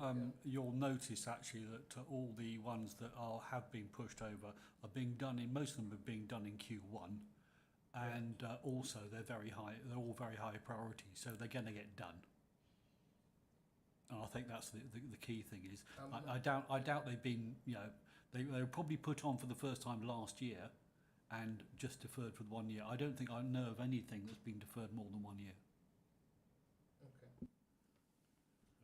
you'll notice actually that all the ones that have been pushed over are being done most of them are being done in Q1, and also they're all very high priority, so they're going to get done. And I think that's the key thing is I doubt they've been, they were probably put on for the first time last year and just deferred for 1 year. I don't think I know of anything that's been deferred more than 1 year. Okay.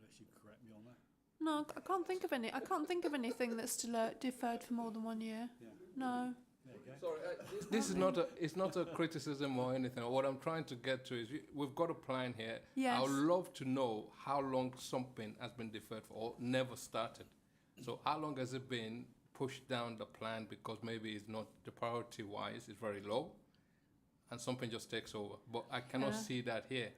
Unless you correct me on that. No, I can't think of any. I can't think of anything that's still deferred for more than 1 year. Yeah. No. There you go. Sorry, this is not a criticism or anything. What I'm trying to get to is we've got a plan here. Yes. I would love to know how long something has been deferred for or never started. So how long has it been pushed down the plan because maybe it's not the priority wise, it's very low, and something just takes over. But I cannot see that here.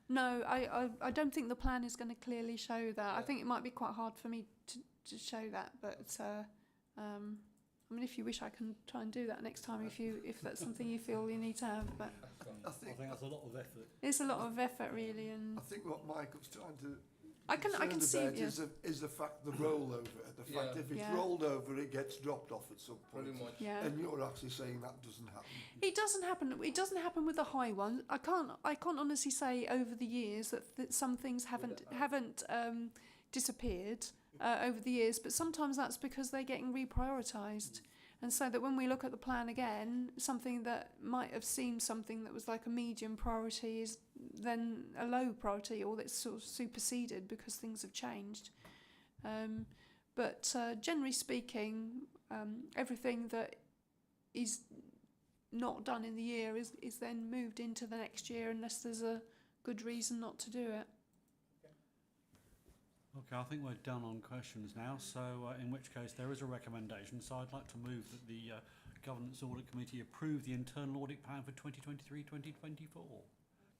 No, I don't think the plan is going to clearly show that. I think it might be quite hard for me to show that, but I mean, if you wish, I can try and do that next time if that's something you feel you need to have. But I think that's a lot of effort. It's a lot of effort, really, and I think what Michael's trying to I can see about it. is the fact the rollover. The fact if it's rolled over, it gets dropped off at some point. Pretty much. Yeah. And you're actually saying that doesn't happen. It doesn't happen. It doesn't happen with the high ones. I can't honestly say over the years that some things haven't disappeared over the years, but sometimes that's because they're getting reprioritised. And so that when we look at the plan again, something that might have seemed something that was like a medium priority is then a low priority, or that's sort of superseded because things have changed. But generally speaking, everything that is not done in the year is then moved into the next year unless there's a good reason not to do it. Okay, I think we're done on questions now, so in which case there is a recommendation. So I'd like to move that the Governance Audit Committee approve the internal audit plan for 2023-2024.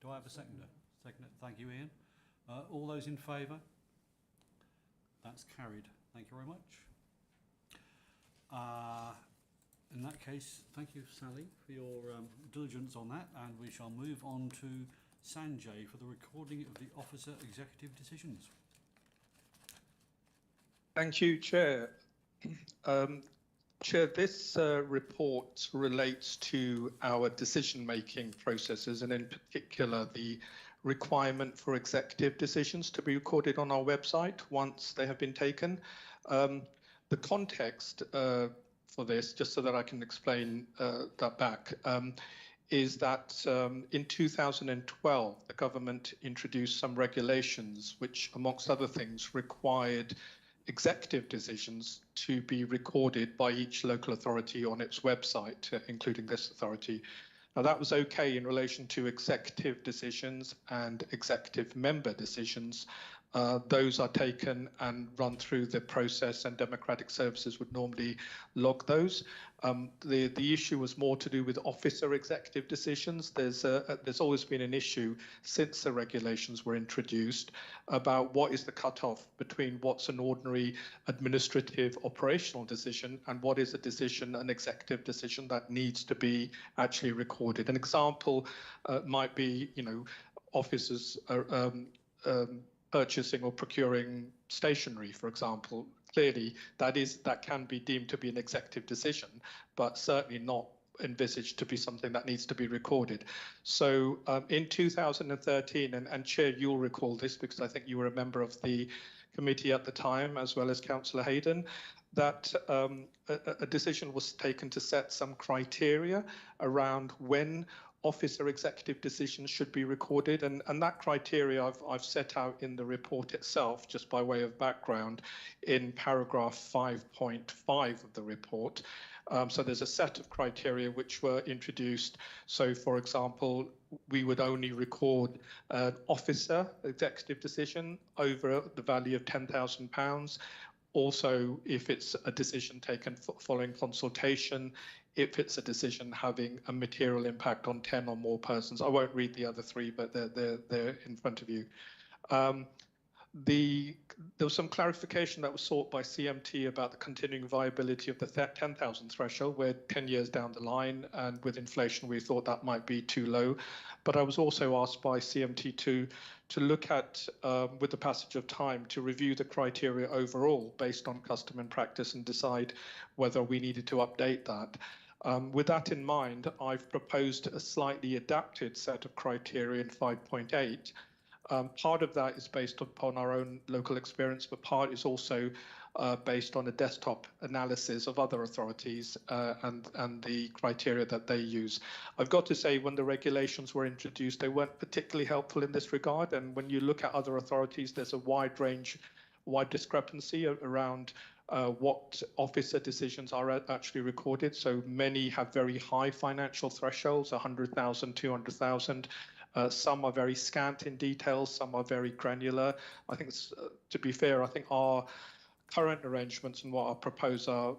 Do I have a seconder? Seconder. Thank you, Ian. All those in favour? That's carried. Thank you very much. In that case, thank you, Sally, for your diligence on that, and we shall move on to Sanjay for the recording of the officer executive decisions. Thank you, Chair. Chair, this report relates to our decision-making processes, and in particular the requirement for executive decisions to be recorded on our website once they have been taken. The context for this, just so that I can explain that back, is that in 2012, the government introduced some regulations which, amongst other things, required executive decisions to be recorded by each local authority on its website, including this authority. Now, that was okay in relation to executive decisions and executive member decisions. Those are taken and run through the process, and Democratic Services would normally log those. The issue was more to do with officer executive decisions. There's always been an issue since the regulations were introduced about what is the cutoff between what's an ordinary administrative operational decision and what is a decision, an executive decision that needs to be actually recorded. An example might be, officers purchasing or procuring stationery, for example. Clearly, that can be deemed to be an executive decision, but certainly not envisaged to be something that needs to be recorded. So in 2013, and Chair, you'll recall this because I think you were a member of the committee at the time, as well as Councillor Hayden, that a decision was taken to set some criteria around when officer executive decisions should be recorded, and that criteria I've set out in the report itself, just by way of background, in paragraph 5.5 of the report. So there's a set of criteria which were introduced. So, for example, we would only record an officer executive decision over the value of £10,000. Also, if it's a decision taken following consultation, if it's a decision having a material impact on 10 or more persons. I won't read the other three, but they're in front of you. There was some clarification that was sought by CMT about the continuing viability of the 10,000 threshold. We're 10 years down the line, and with inflation, we thought that might be too low. But I was also asked by CMT to look at, with the passage of time, to review the criteria overall based on custom and practice and decide whether we needed to update that. With that in mind, I've proposed a slightly adapted set of criteria in 5.8. Part of that is based upon our own local experience, but part is also based on a desktop analysis of other authorities and the criteria that they use. I've got to say, when the regulations were introduced, they weren't particularly helpful in this regard. And when you look at other authorities, there's a wide discrepancy around what officer decisions are actually recorded. So many have very high financial thresholds, 100,000, 200,000. Some are very scant in details, some are very granular. I think, to be fair, I think our current arrangements and what I propose are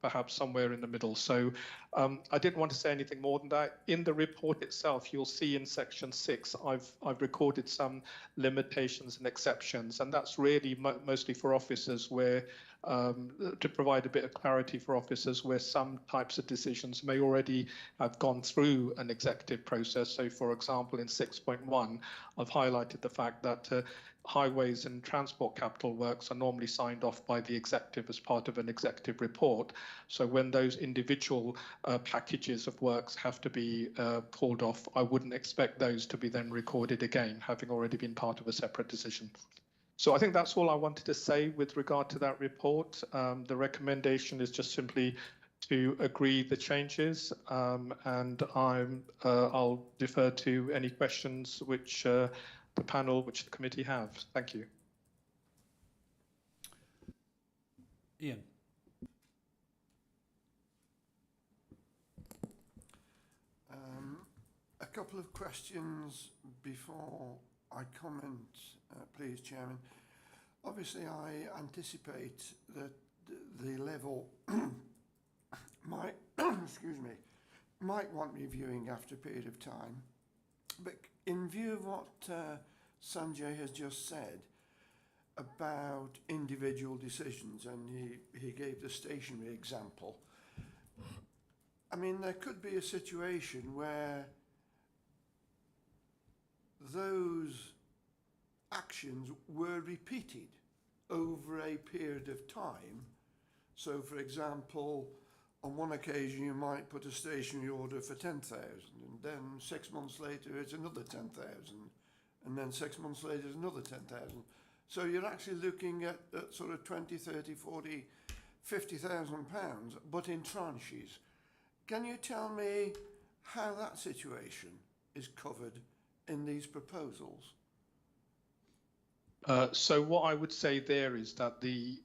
perhaps somewhere in the middle. So I didn't want to say anything more than that. In the report itself, you'll see in section 6, I've recorded some limitations and exceptions, and that's really mostly for officers where, to provide a bit of clarity for officers where some types of decisions may already have gone through an executive process. So, for example, in 6.1, I've highlighted the fact that highways and transport capital works are normally signed off by the executive as part of an executive report. So when those individual packages of works have to be pulled off, I wouldn't expect those to be then recorded again, having already been part of a separate decision. So I think that's all I wanted to say with regard to that report. The recommendation is just simply to agree the changes, and I'll defer to any questions which the panel, which the committee have. Thank you. Ian. A couple of questions before I comment, please, Chairman. Obviously, I anticipate that the level might, excuse me, might want reviewing after a period of time. But in view of what Sanjay has just said about individual decisions, and he gave the stationery example, I mean, there could be a situation where those actions were repeated over a period of time. So, for example, on one occasion you might put a stationery order for 10,000, and then 6 months later it's another 10,000, and then 6 months later it's another 10,000. So you're actually looking at sort of 20, 30, 40, 50,000 pounds, but in tranches. Can you tell me how that situation is covered in these proposals? So what I would say there is that to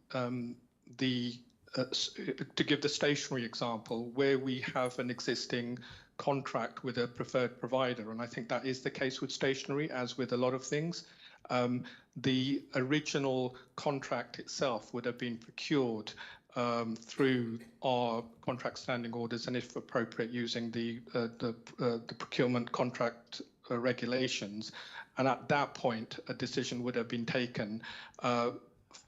give the stationery example, where we have an existing contract with a preferred provider, and I think that is the case with stationery, as with a lot of things, the original contract itself would have been procured through our contract standing orders, and if appropriate, using the procurement contract regulations. And at that point, a decision would have been taken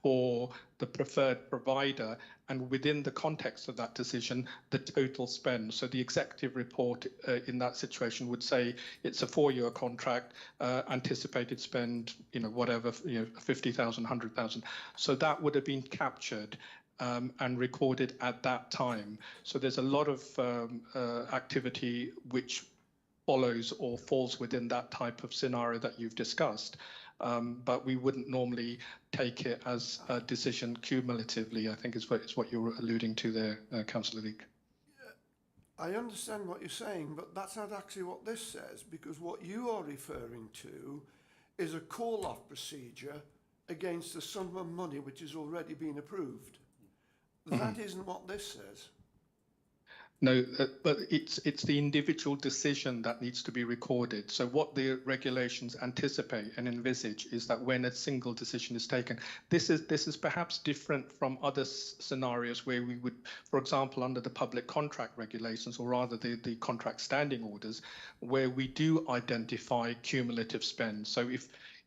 for the preferred provider, and within the context of that decision, the total spend. So the executive report in that situation would say it's a 4-year contract, anticipated spend, whatever, 50,000, 100,000. So that would have been captured and recorded at that time. So there's a lot of activity which follows or falls within that type of scenario that you've discussed. But we wouldn't normally take it as a decision cumulatively, I think is what you're alluding to there, Councillor Leake. I understand what you're saying, but that's not actually what this says, because what you are referring to is a call-off procedure against a sum of money which has already been approved. That isn't what this says. No, but it's the individual decision that needs to be recorded. So what the regulations anticipate and envisage is that when a single decision is taken, this is perhaps different from other scenarios where we would, for example, under the public contract regulations, or rather the contract standing orders, where we do identify cumulative spend. So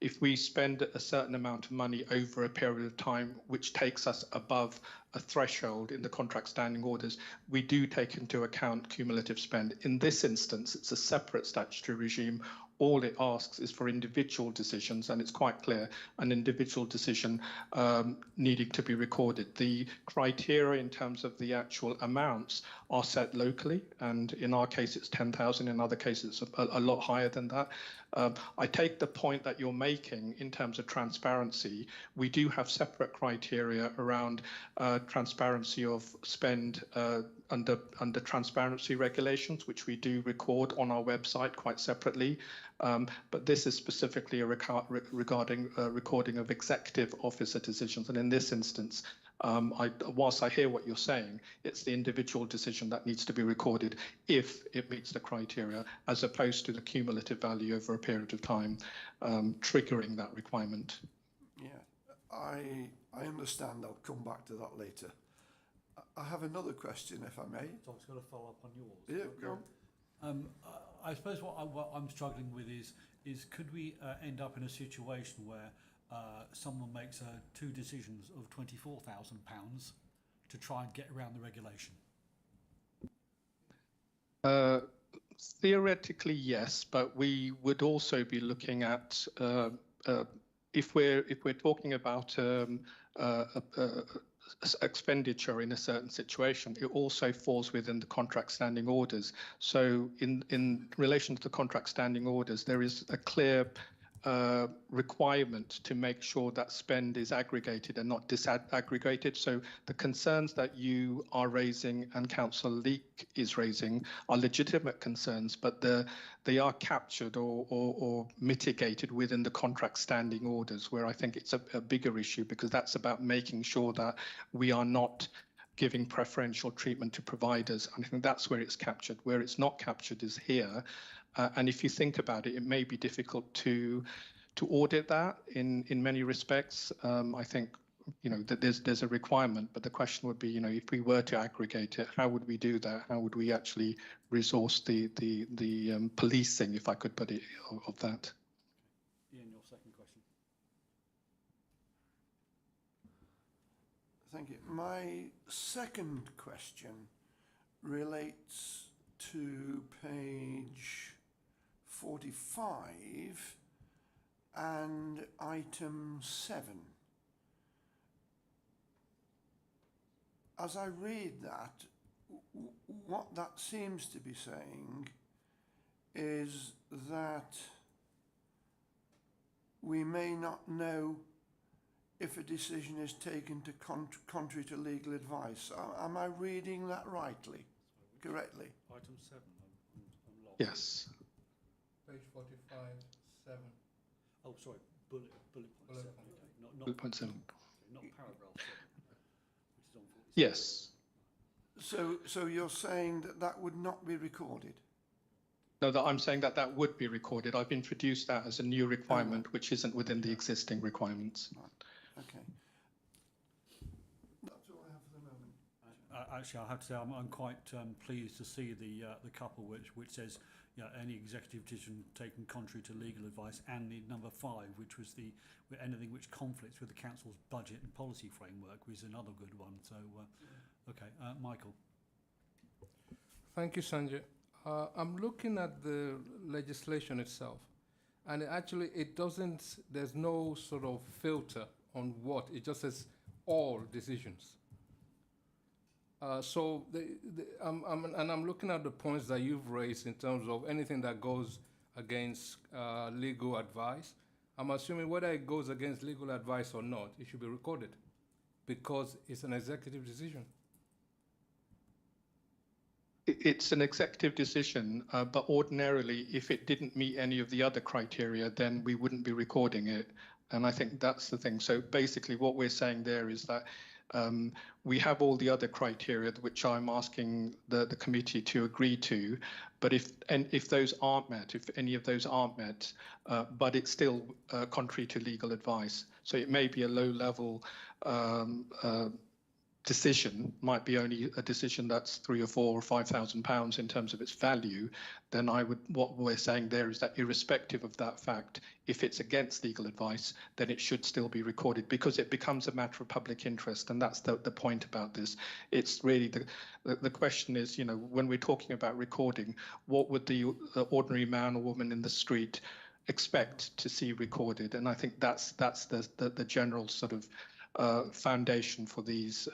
if we spend a certain amount of money over a period of time which takes us above a threshold in the contract standing orders, we do take into account cumulative spend. In this instance, it's a separate statutory regime. All it asks is for individual decisions, and it's quite clear, an individual decision needing to be recorded. The criteria in terms of the actual amounts are set locally, and in our case it's 10,000, in other cases it's a lot higher than that. I take the point that you're making in terms of transparency. We do have separate criteria around transparency of spend under transparency regulations, which we do record on our website quite separately. But this is specifically regarding recording of executive officer decisions. And in this instance, whilst I hear what you're saying, it's the individual decision that needs to be recorded if it meets the criteria, as opposed to the cumulative value over a period of time triggering that requirement. Yeah, I understand. I'll come back to that later. I have another question, if I may. So I've just got to follow up on yours. Yeah, go on. I suppose what I'm struggling with is could we end up in a situation where someone makes 2 decisions of £24,000 to try and get around the regulation? Theoretically, yes, but we would also be looking at if we're talking about expenditure in a certain situation, it also falls within the contract standing orders. So in relation to the contract standing orders, there is a clear requirement to make sure that spend is aggregated and not disaggregated. So the concerns that you are raising and Councillor Leake is raising are legitimate concerns, but they are captured or mitigated within the contract standing orders, where I think it's a bigger issue, because that's about making sure that we are not giving preferential treatment to providers. And I think that's where it's captured. Where it's not captured is here. And if you think about it, it may be difficult to audit that in many respects. I think that there's a requirement, but the question would be, if we were to aggregate it, how would we do that? How would we actually resource the policing, if I could put it, of that? Ian, your second question. Thank you. My second question relates to page 45 and item 7. As I read that, what that seems to be saying is that we may not know if a decision is taken to contrary to legal advice. Am I reading that correctly? Item 7. I'm lost. Yes. Page 45, 7. Oh, sorry. Bullet point 7. Bullet Okay. Not Bullet point 7. Not paragraph 7, which is on 46. Yes. So you're saying that would not be recorded? No, that I'm saying that would be recorded. I've introduced that as a new requirement, which isn't within the existing requirements. Right. Okay. That's all I have for the moment. Actually, I have to say I'm quite pleased to see the couple which says any executive decision taken contrary to legal advice, and the number 5, which was anything which conflicts with the council's budget and policy framework, was another good one. So, okay, Michael. Thank you, Sanjay. I'm looking at the legislation itself, and there's no sort of filter on what, it just says all decisions. I'm looking at the points that you've raised in terms of anything that goes against legal advice. I'm assuming whether it goes against legal advice or not, it should be recorded because it's an executive decision. It's an executive decision, but ordinarily, if it didn't meet any of the other criteria, then we wouldn't be recording it. And I think that's the thing. So basically what we're saying there is that we have all the other criteria which I'm asking the committee to agree to, but if those aren't met, if any of those aren't met, but it's still contrary to legal advice. So it may be a low-level decision, might be only a decision that's £3,000 or £4,000 or £5,000 in terms of its value, then what we're saying there is that irrespective of that fact, if it's against legal advice, then it should still be recorded because it becomes a matter of public interest. And that's the point about this. It's really the question is, when we're talking about recording, what would the ordinary man or woman in the street expect to see recorded? And I think that's the general sort of foundation for these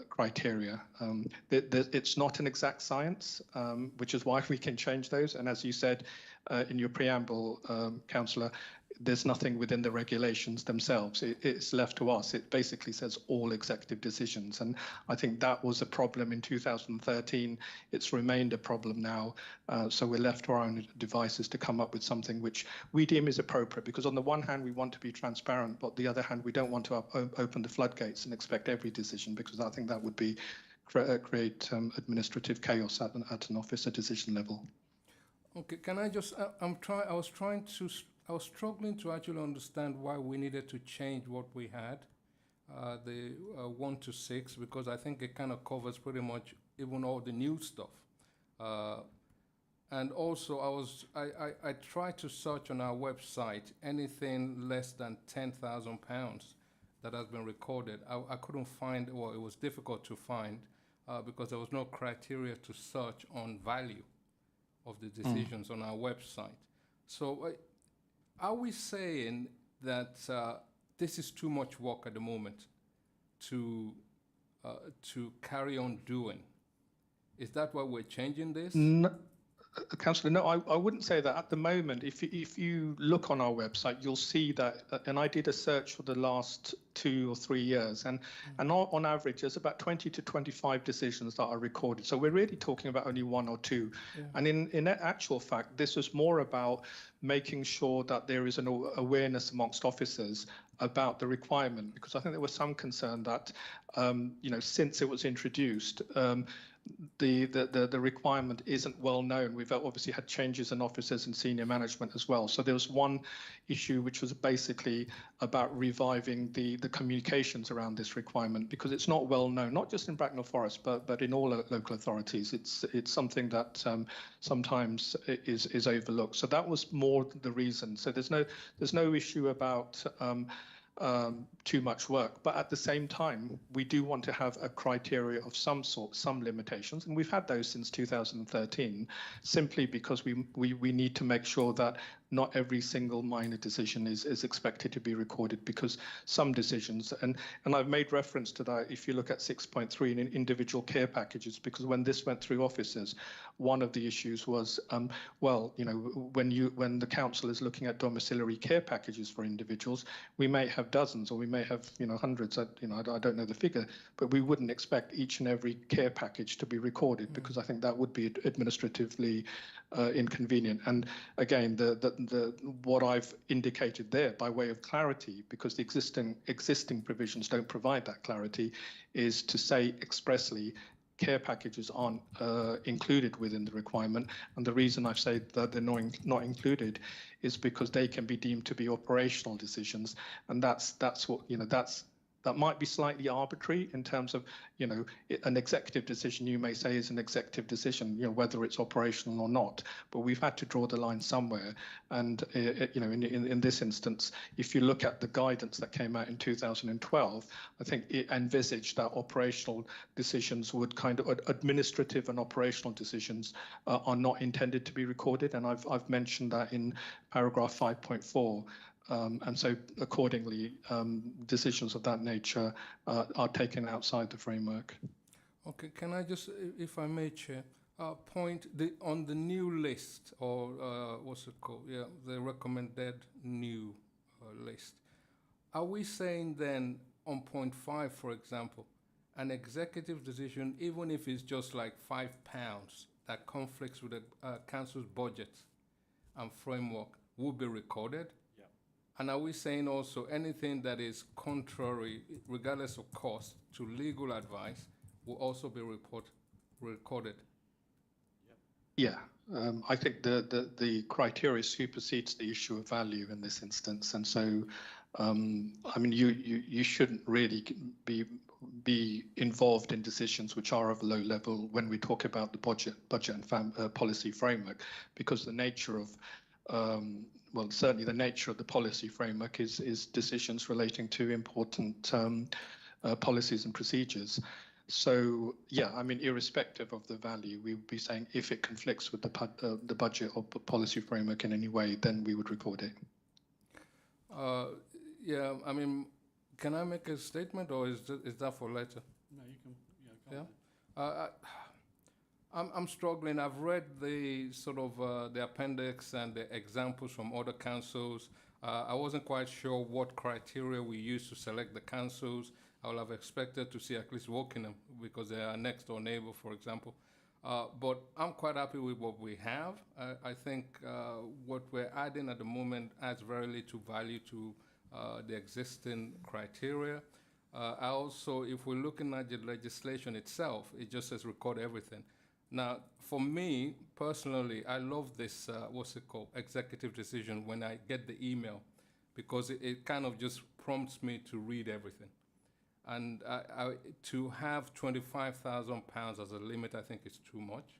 criteria. It's not an exact science, which is why we can change those. And as you said in your preamble, Councillor, there's nothing within the regulations themselves. It's left to us. It basically says all executive decisions. And I think that was a problem in 2013. It's remained a problem now. So we're left to our own devices to come up with something which we deem is appropriate, because on the one hand, we want to be transparent, but on the other hand, we don't want to open the floodgates and expect every decision, because I think that would be create administrative chaos at an officer decision level. Okay, can I just, I was struggling to actually understand why we needed to change what we had, the 1 to 6, because I think it kind of covers pretty much even all the new stuff. And also, I tried to search on our website anything less than £10,000 that has been recorded. I couldn't find, well, it was difficult to find because there was no criteria to search on value of the decisions on our website. So are we saying that this is too much work at the moment to carry on doing? Is that why we're changing this? No, Councillor, no, I wouldn't say that. At the moment, if you look on our website, you'll see that, and I did a search for the last 2 or 3 years, and on average, there's about 20 to 25 decisions that are recorded. So we're really talking about only 1 or 2. Yeah. And in actual fact, this was more about making sure that there is an awareness amongst officers about the requirement, because I think there was some concern that, since it was introduced, the requirement isn't well known. We've obviously had changes in officers and senior management as well. So there was one issue which was basically about reviving the communications around this requirement, because it's not well known, not just in Bracknell Forest, but in all local authorities. It's something that sometimes is overlooked. So that was more the reason. So there's no issue about too much work, but at the same time we do want to have a criteria of some sort, some limitations, and we've had those since 2013, simply because we need to make sure that not every single minor decision is expected to be recorded, because some decisions, and I've made reference to that if you look at 6.3 in individual care packages, because when this went through officers, one of the issues was, well, you know, when the council is looking at domiciliary care packages for individuals, we may have dozens, or we may have, you know, hundreds. I don't know the figure, but we wouldn't expect each and every care package to be recorded, because I think that would be administratively inconvenient. And again, what I've indicated there by way of clarity, because the existing provisions don't provide that clarity, is to say expressly care packages aren't included within the requirement. And the reason I say that they're not included is because they can be deemed to be operational decisions, and that's what, you know, that might be slightly arbitrary in terms of, you know, an executive decision you may say is an executive decision, you know, whether it's operational or not. But we've had to draw the line somewhere. And, you know, in this instance, if you look at the guidance that came out in 2012, I think it envisaged that operational decisions would kind of, administrative and operational decisions are not intended to be recorded. And I've mentioned that in paragraph 5.4. And so accordingly, decisions of that nature are taken outside the framework. Okay, can I just, if I may, Chair, point on the new list, or what's it called? Yeah, the recommended new list. Are we saying then on point 5, for example, an executive decision, even if it's just like £5, that conflicts with the council's budget and framework, will be recorded? And are we saying also anything that is contrary, regardless of cost, to legal advice will also be recorded? Yeah, I think the criteria supersedes the issue of value in this instance, and so I mean you shouldn't really be involved in decisions which are of low level when we talk about the budget and policy framework, because the nature of well, certainly the nature of the policy framework is decisions relating to important policies and procedures. So, yeah, I mean, irrespective of the value, we would be saying if it conflicts with the budget or policy framework in any way, then we would record it. Yeah, I mean, can I make a statement, or is that for later? No, you can. Yeah, go on. I'm struggling. I've read the sort of the appendix and the examples from other councils. I wasn't quite sure what criteria we use to select the councils. I would have expected to see at least Wokingham, because they are next door neighbor, for example. But I'm quite happy with what we have. I think what we're adding at the moment adds very little value to the existing criteria. I also, if we're looking at the legislation itself, it just says record everything. Now, for me, personally, I love this, what's it called, executive decision when I get the email, because it kind of just prompts me to read everything. And to have £25,000 as a limit, I think is too much.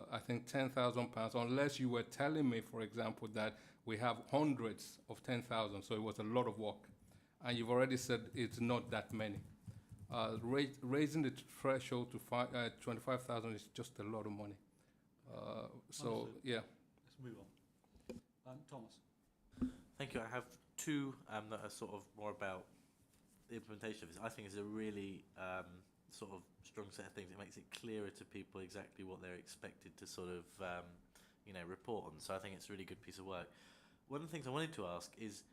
I think £10,000, unless you were telling me, for example, that we have hundreds of 10,000, so it was a lot of work. And you've already said it's not that many. Raising the threshold to 25,000 is just a lot of money. So, yeah. Let's move on. Thomas. Thank you. I have two that are sort of more about the implementation of this. I think it's a really sort of strong set of things. It makes it clearer to people exactly what they're expected to sort of, report on. So I think it's a really good piece of work. One of the things I wanted to ask is,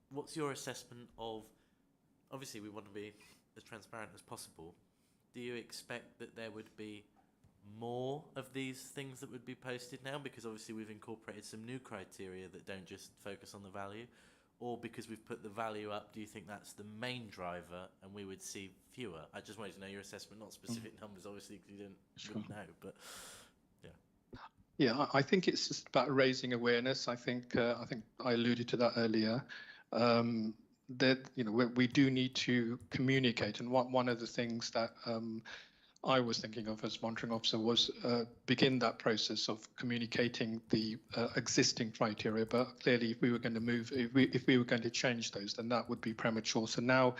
what's your assessment of, obviously we want to be as transparent as possible. Do you expect that there would be more of these things that would be posted now? Because obviously we've incorporated some new criteria that don't just focus on the value. or because we've put the value up, do you think that's the main driver and we would see fewer? I just wanted to know your assessment, not specific numbers, obviously, because you wouldn't know, but yeah. Yeah, I think it's just about raising awareness. I think I alluded to that earlier. That we do need to communicate, and one of the things that I was thinking of as monitoring officer was begin that process of communicating the existing criteria. But clearly, if we were going to move, if we were going to change those, then that would be premature. So now,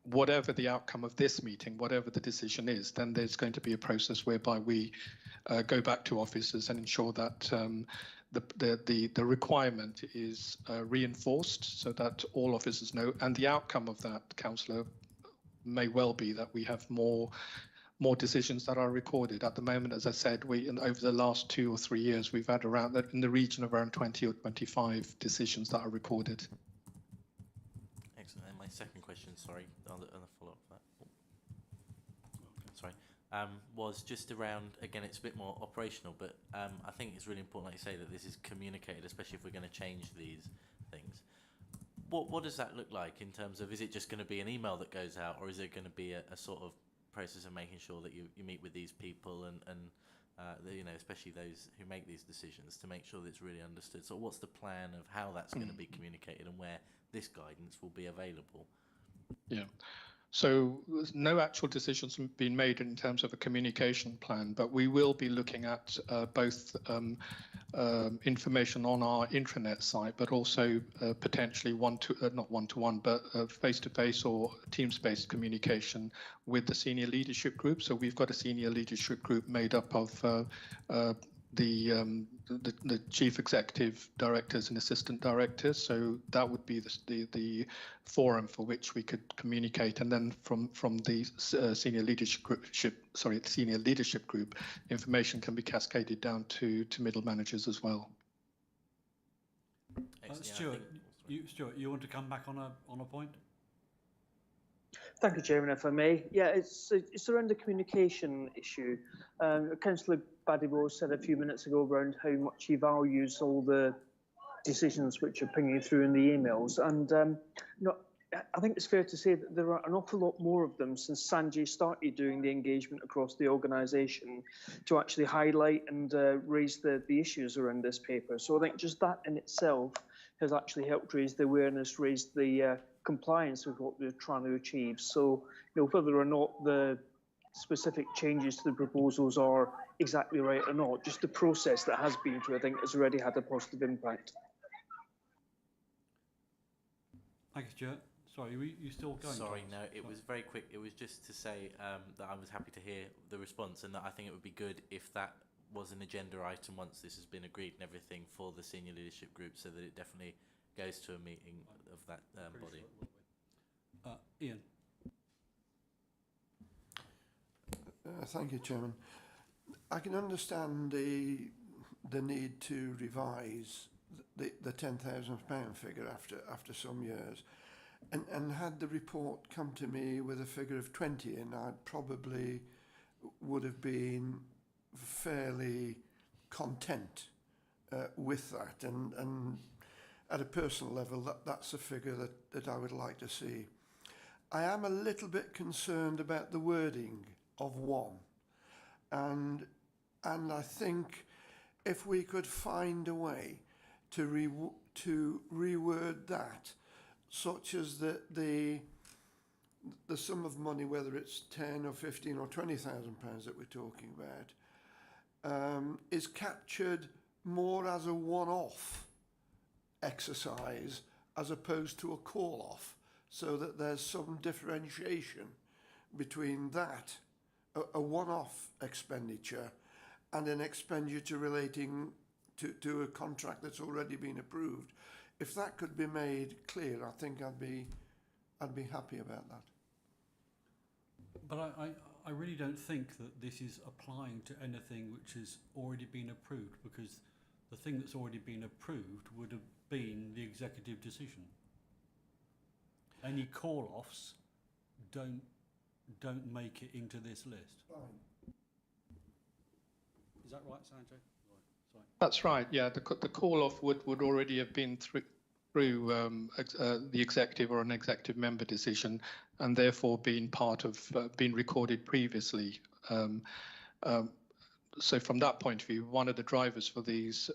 whatever the outcome of this meeting, whatever the decision is, then there's going to be a process whereby we go back to officers and ensure that the requirement is reinforced so that all officers know. And the outcome of that, Councillor, may well be that we have more decisions that are recorded. At the moment, as I said, over the last 2 or 3 years, we've had in the region of around 20 or 25 decisions that are recorded. Excellent. And my second question, sorry, on the follow-up to that. Sorry. Was just around, again, it's a bit more operational, but I think it's really important, like you say, that this is communicated, especially if we're going to change these things. What does that look like in terms of, is it just going to be an email that goes out, or is it going to be a sort of process of making sure that you meet with these people and especially those who make these decisions, to make sure that it's really understood? So what's the plan of how that's going to be communicated and where this guidance will be available? Yeah. So there's no actual decisions been made in terms of a communication plan, but we will be looking at both information on our intranet site, but also potentially not one-to-one, but face-to-face or Teams-based communication with the senior leadership group. So we've got a senior leadership group made up of the chief executive directors and assistant directors. So that would be the forum for which we could communicate, and then from the senior leadership group, information can be cascaded down to middle managers as well. Stuart, you want to come back on a point? Thank you, Chairman, if I may. Yeah, it's around the communication issue. Councillor Badibo said a few minutes ago around how much he values all the decisions which are pinging through in the emails. And I think it's fair to say that there are an awful lot more of them since Sanjay started doing the engagement across the organisation to actually highlight and raise the issues around this paper. So I think just that in itself has actually helped raise the awareness, raise the compliance with what we're trying to achieve. So, whether or not the specific changes to the proposals are exactly right or not, just the process that has been through, I think, has already had a positive impact. Thank you, Stuart. Sorry, were you still going? Sorry, no, it was very quick. It was just to say that I was happy to hear the response, and that I think it would be good if that was an agenda item once this has been agreed and everything for the senior leadership group, so that it definitely goes to a meeting of that body. Ian. Thank you, Chairman. I can understand the need to revise the £10,000 figure after some years, and had the report come to me with a figure of 20, and I probably would have been fairly content with that, and at a personal level, that's a figure that I would like to see. I am a little bit concerned about the wording of one, and I think if we could find a way to reword that, such as that the sum of money, whether it's 10 or 15 or 20,000 pounds that we're talking about, is captured more as a one-off exercise as opposed to a call-off, so that there's some differentiation between that, a one-off expenditure, and an expenditure relating to a contract that's already been approved. If that could be made clear, I think I'd be happy about that. But I really don't think that this is applying to anything which has already been approved, because the thing that's already been approved would have been the executive decision. Any call-offs don't make it into this list. Fine. Is that right, Sanjay? Sorry. That's right. Yeah, the call-off would already have been through the executive or an executive member decision, and therefore being part of being recorded previously. So from that point of view, one of the drivers for these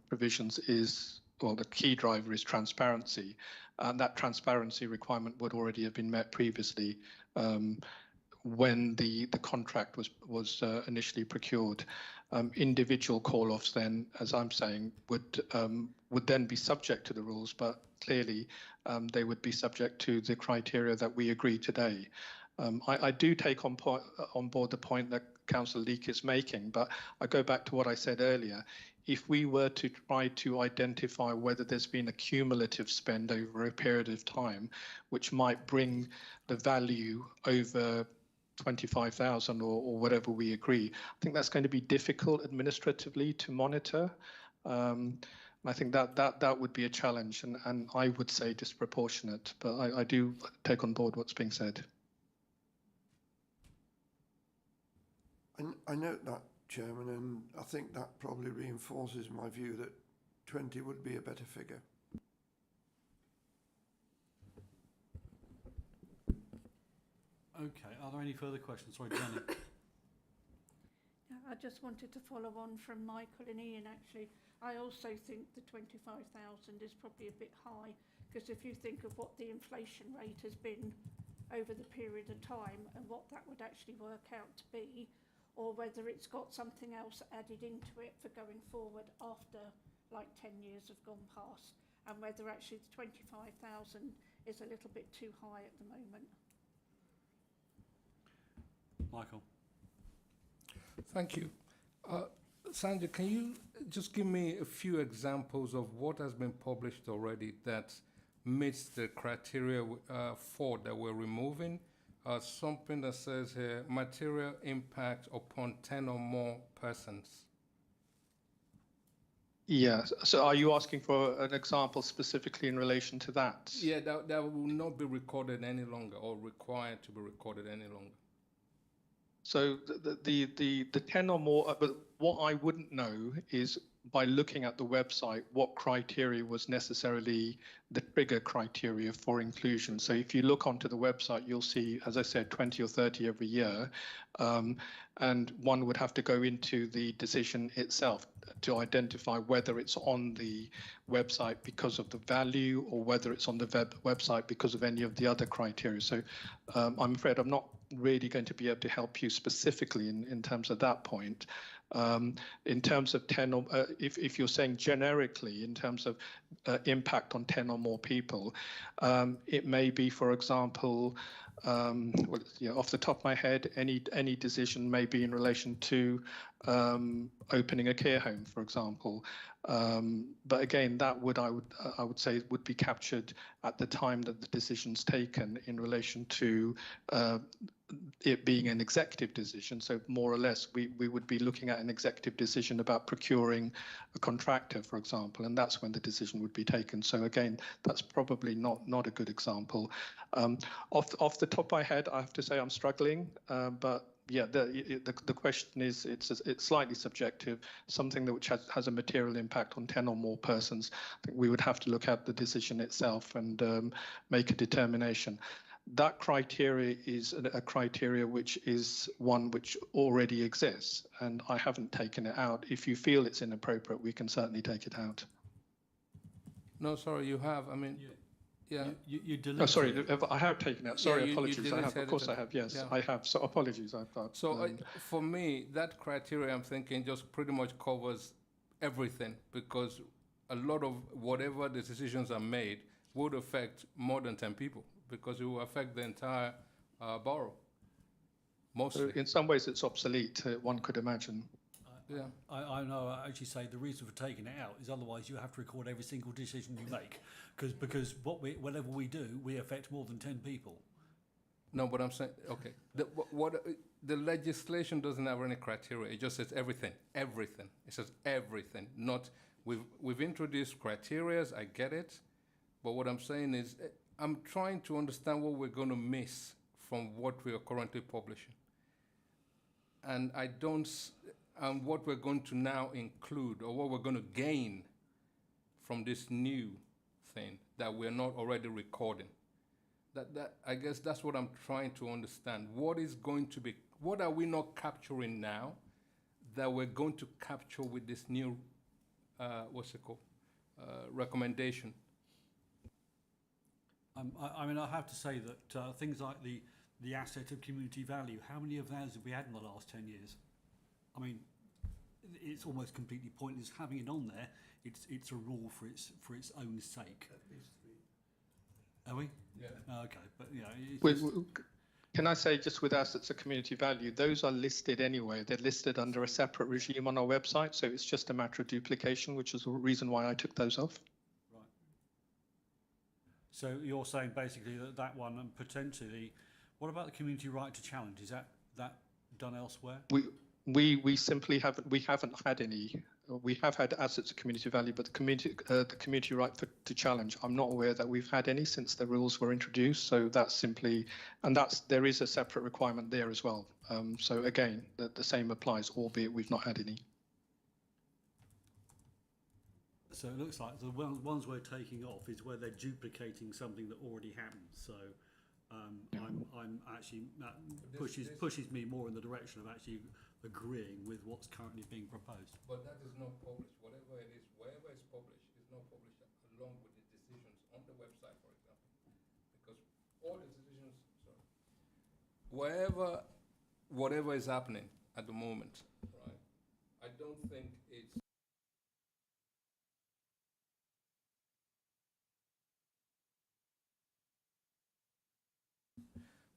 provisions is, well, the key driver is transparency, and that transparency requirement would already have been met previously when the contract was initially procured. Individual call-offs then, as I'm saying, would then be subject to the rules, but clearly they would be subject to the criteria that we agree today. I do take on board the point that Councillor Leake is making, but I go back to what I said earlier. If we were to try to identify whether there's been a cumulative spend over a period of time, which might bring the value over 25,000 or whatever we agree, I think that's going to be difficult administratively to monitor. I think that would be a challenge, and I would say disproportionate, but I do take on board what's being said. I note that, Chairman, and I think that probably reinforces my view that 20 would be a better figure. Okay, are there any further questions? Sorry, Jenny. I just wanted to follow on from Michael and Ian, actually. I also think the 25,000 is probably a bit high, because if you think of what the inflation rate has been over the period of time and what that would actually work out to be, or whether it's got something else added into it for going forward after like 10 years have gone past, and whether actually the 25,000 is a little bit too high at the moment. Michael. Thank you. Sandra, can you just give me a few examples of what has been published already that meets the criteria for that we're removing? Something that says here, material impact upon 10 or more persons. Yeah, so are you asking for an example specifically in relation to that? Yeah, that will not be recorded any longer, or required to be recorded any longer. So the 10 or more, but what I wouldn't know is by looking at the website what criteria was necessarily the trigger criteria for inclusion. So if you look onto the website, you'll see, as I said, 20 or 30 every year, and one would have to go into the decision itself to identify whether it's on the website because of the value or whether it's on the website because of any of the other criteria. So I'm afraid I'm not really going to be able to help you specifically in terms of that point. In terms of 10 or if you're saying generically in terms of impact on 10 or more people, it may be, for example, well, you know, off the top of my head, any decision may be in relation to opening a care home, for example. But again, that I would say would be captured at the time that the decision's taken in relation to it being an executive decision. So more or less, we would be looking at an executive decision about procuring a contractor, for example, and that's when the decision would be taken. So again, that's probably not a good example. Off the top of my head, I have to say I'm struggling, but yeah, the question is, it's slightly subjective, something that which has a material impact on 10 or more persons. I think we would have to look at the decision itself and make a determination. That criteria is a criteria which is one which already exists, and I haven't taken it out. If you feel it's inappropriate, we can certainly take it out. No, sorry, you have. I mean, yeah. You deleted. Oh, sorry, I have taken it out. Sorry, Yeah, apologies. I have. Of course, I have. Yes, yeah. I have. So apologies. I've got. So for me, that criteria, I'm thinking, just pretty much covers everything, because a lot of whatever the decisions are made would affect more than 10 people, because it will affect the entire borough. Mostly. In some ways, it's obsolete. One could imagine. Yeah, I know. I actually say the reason for taking it out is otherwise you have to record every single decision you make, because whatever we do, we affect more than 10 people. No, but I'm saying, okay, the legislation doesn't have any criteria. It just says everything. It says everything. Not we've introduced criteria. I get it, but what I'm saying is I'm trying to understand what we're going to miss from what we are currently publishing, and I don't. And what we're going to now include, or what we're going to gain from this new thing that we're not already recording? That I guess that's what I'm trying to understand. What is going to be? What are we not capturing now that we're going to capture with this new, recommendation? I mean, I have to say that things like the asset of community value, how many of those have we had in the last 10 years? I mean, it's almost completely pointless having it on there. It's a rule for its own sake. At least 3. Are we? Yeah. Okay, but it's Can I say, just with assets of community value, those are listed anyway. They're listed under a separate regime on our website, so it's just a matter of duplication, which is the reason why I took those off. right. So you're saying basically that one, and potentially, what about the community right to challenge? Is that done elsewhere? We simply haven't had any. We have had assets of community value, but the community right to challenge, I'm not aware that we've had any since the rules were introduced. So that's simply, and there is a separate requirement there as well. So again, the same applies, albeit we've not had any. So it looks like the ones we're taking off is where they're duplicating something that already happened. So I'm actually, that pushes me more in the direction of actually agreeing with what's currently being proposed. But that is not published. Whatever it is, wherever it's published, is not published along with the decisions on the website, for example. Because all the decisions, whatever is happening at the moment, right? I don't think it's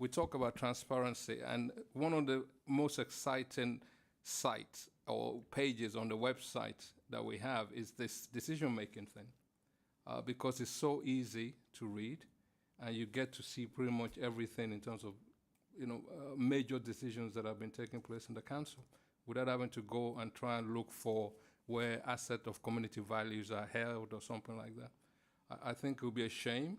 we talk about transparency, and one of the most exciting sites or pages on the website that we have is this decision-making thing, because it's so easy to read, and you get to see pretty much everything in terms of, major decisions that have been taking place in the council, without having to go and try and look for where asset of community values are held or something like that. I think it would be a shame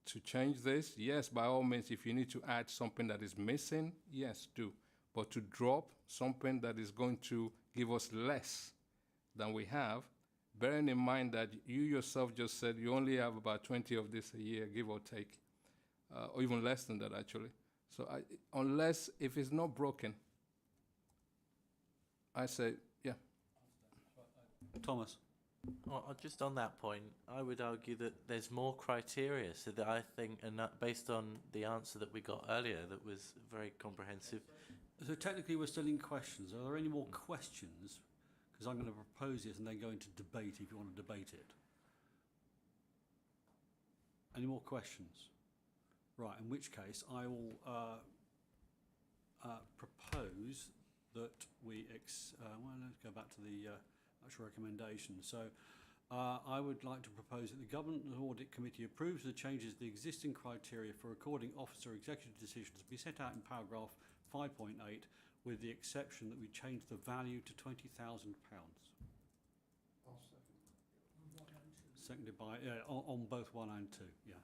to change this. Yes, by all means, if you need to add something that is missing, yes, do. But to drop something that is going to give us less than we have, bearing in mind that you yourself just said you only have about 20 of this a year, give or take, or even less than that, actually. So unless, if it's not broken, I say, yeah. Thomas? Well, just on that point, I would argue that there's more criteria. So that I think, and that based on the answer that we got earlier, that was very comprehensive. So technically we're still in questions. Are there any more questions? Because I'm going to propose this and then go into debate if you want to debate it. Any more questions? Right, in which case I will propose that we, well, let's go back to the actual recommendation. So I would like to propose that the Government and Audit Committee approves the changes to the existing criteria for recording officer executive decisions to be set out in paragraph 5.8, with the exception that we change the value to £20,000. Seconded by, on both 1 and 2, yeah.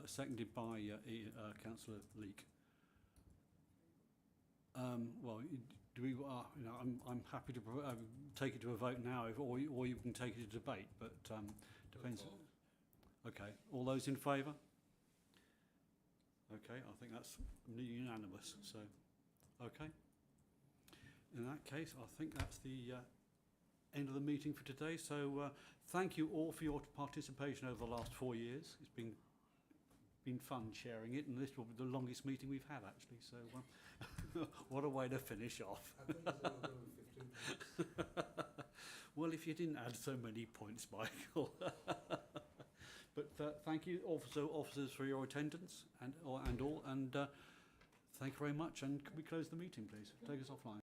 Seconded by Councillor Leake. Well, do we? I'm happy to take it to a vote now, or you can take it to debate, but depends. Okay, all those in favour? Okay, I think that's unanimous. So, okay. In that case, I think that's the end of the meeting for today. So, thank you all for your participation over the last 4 years. It's been fun sharing it, and this will be the longest meeting we've had, actually. So, what a way to finish off. Well, if you didn't add so many points, Michael. But thank you, officers, for your attendance and all. Thank you very much. And could we close the meeting, please? Take us offline.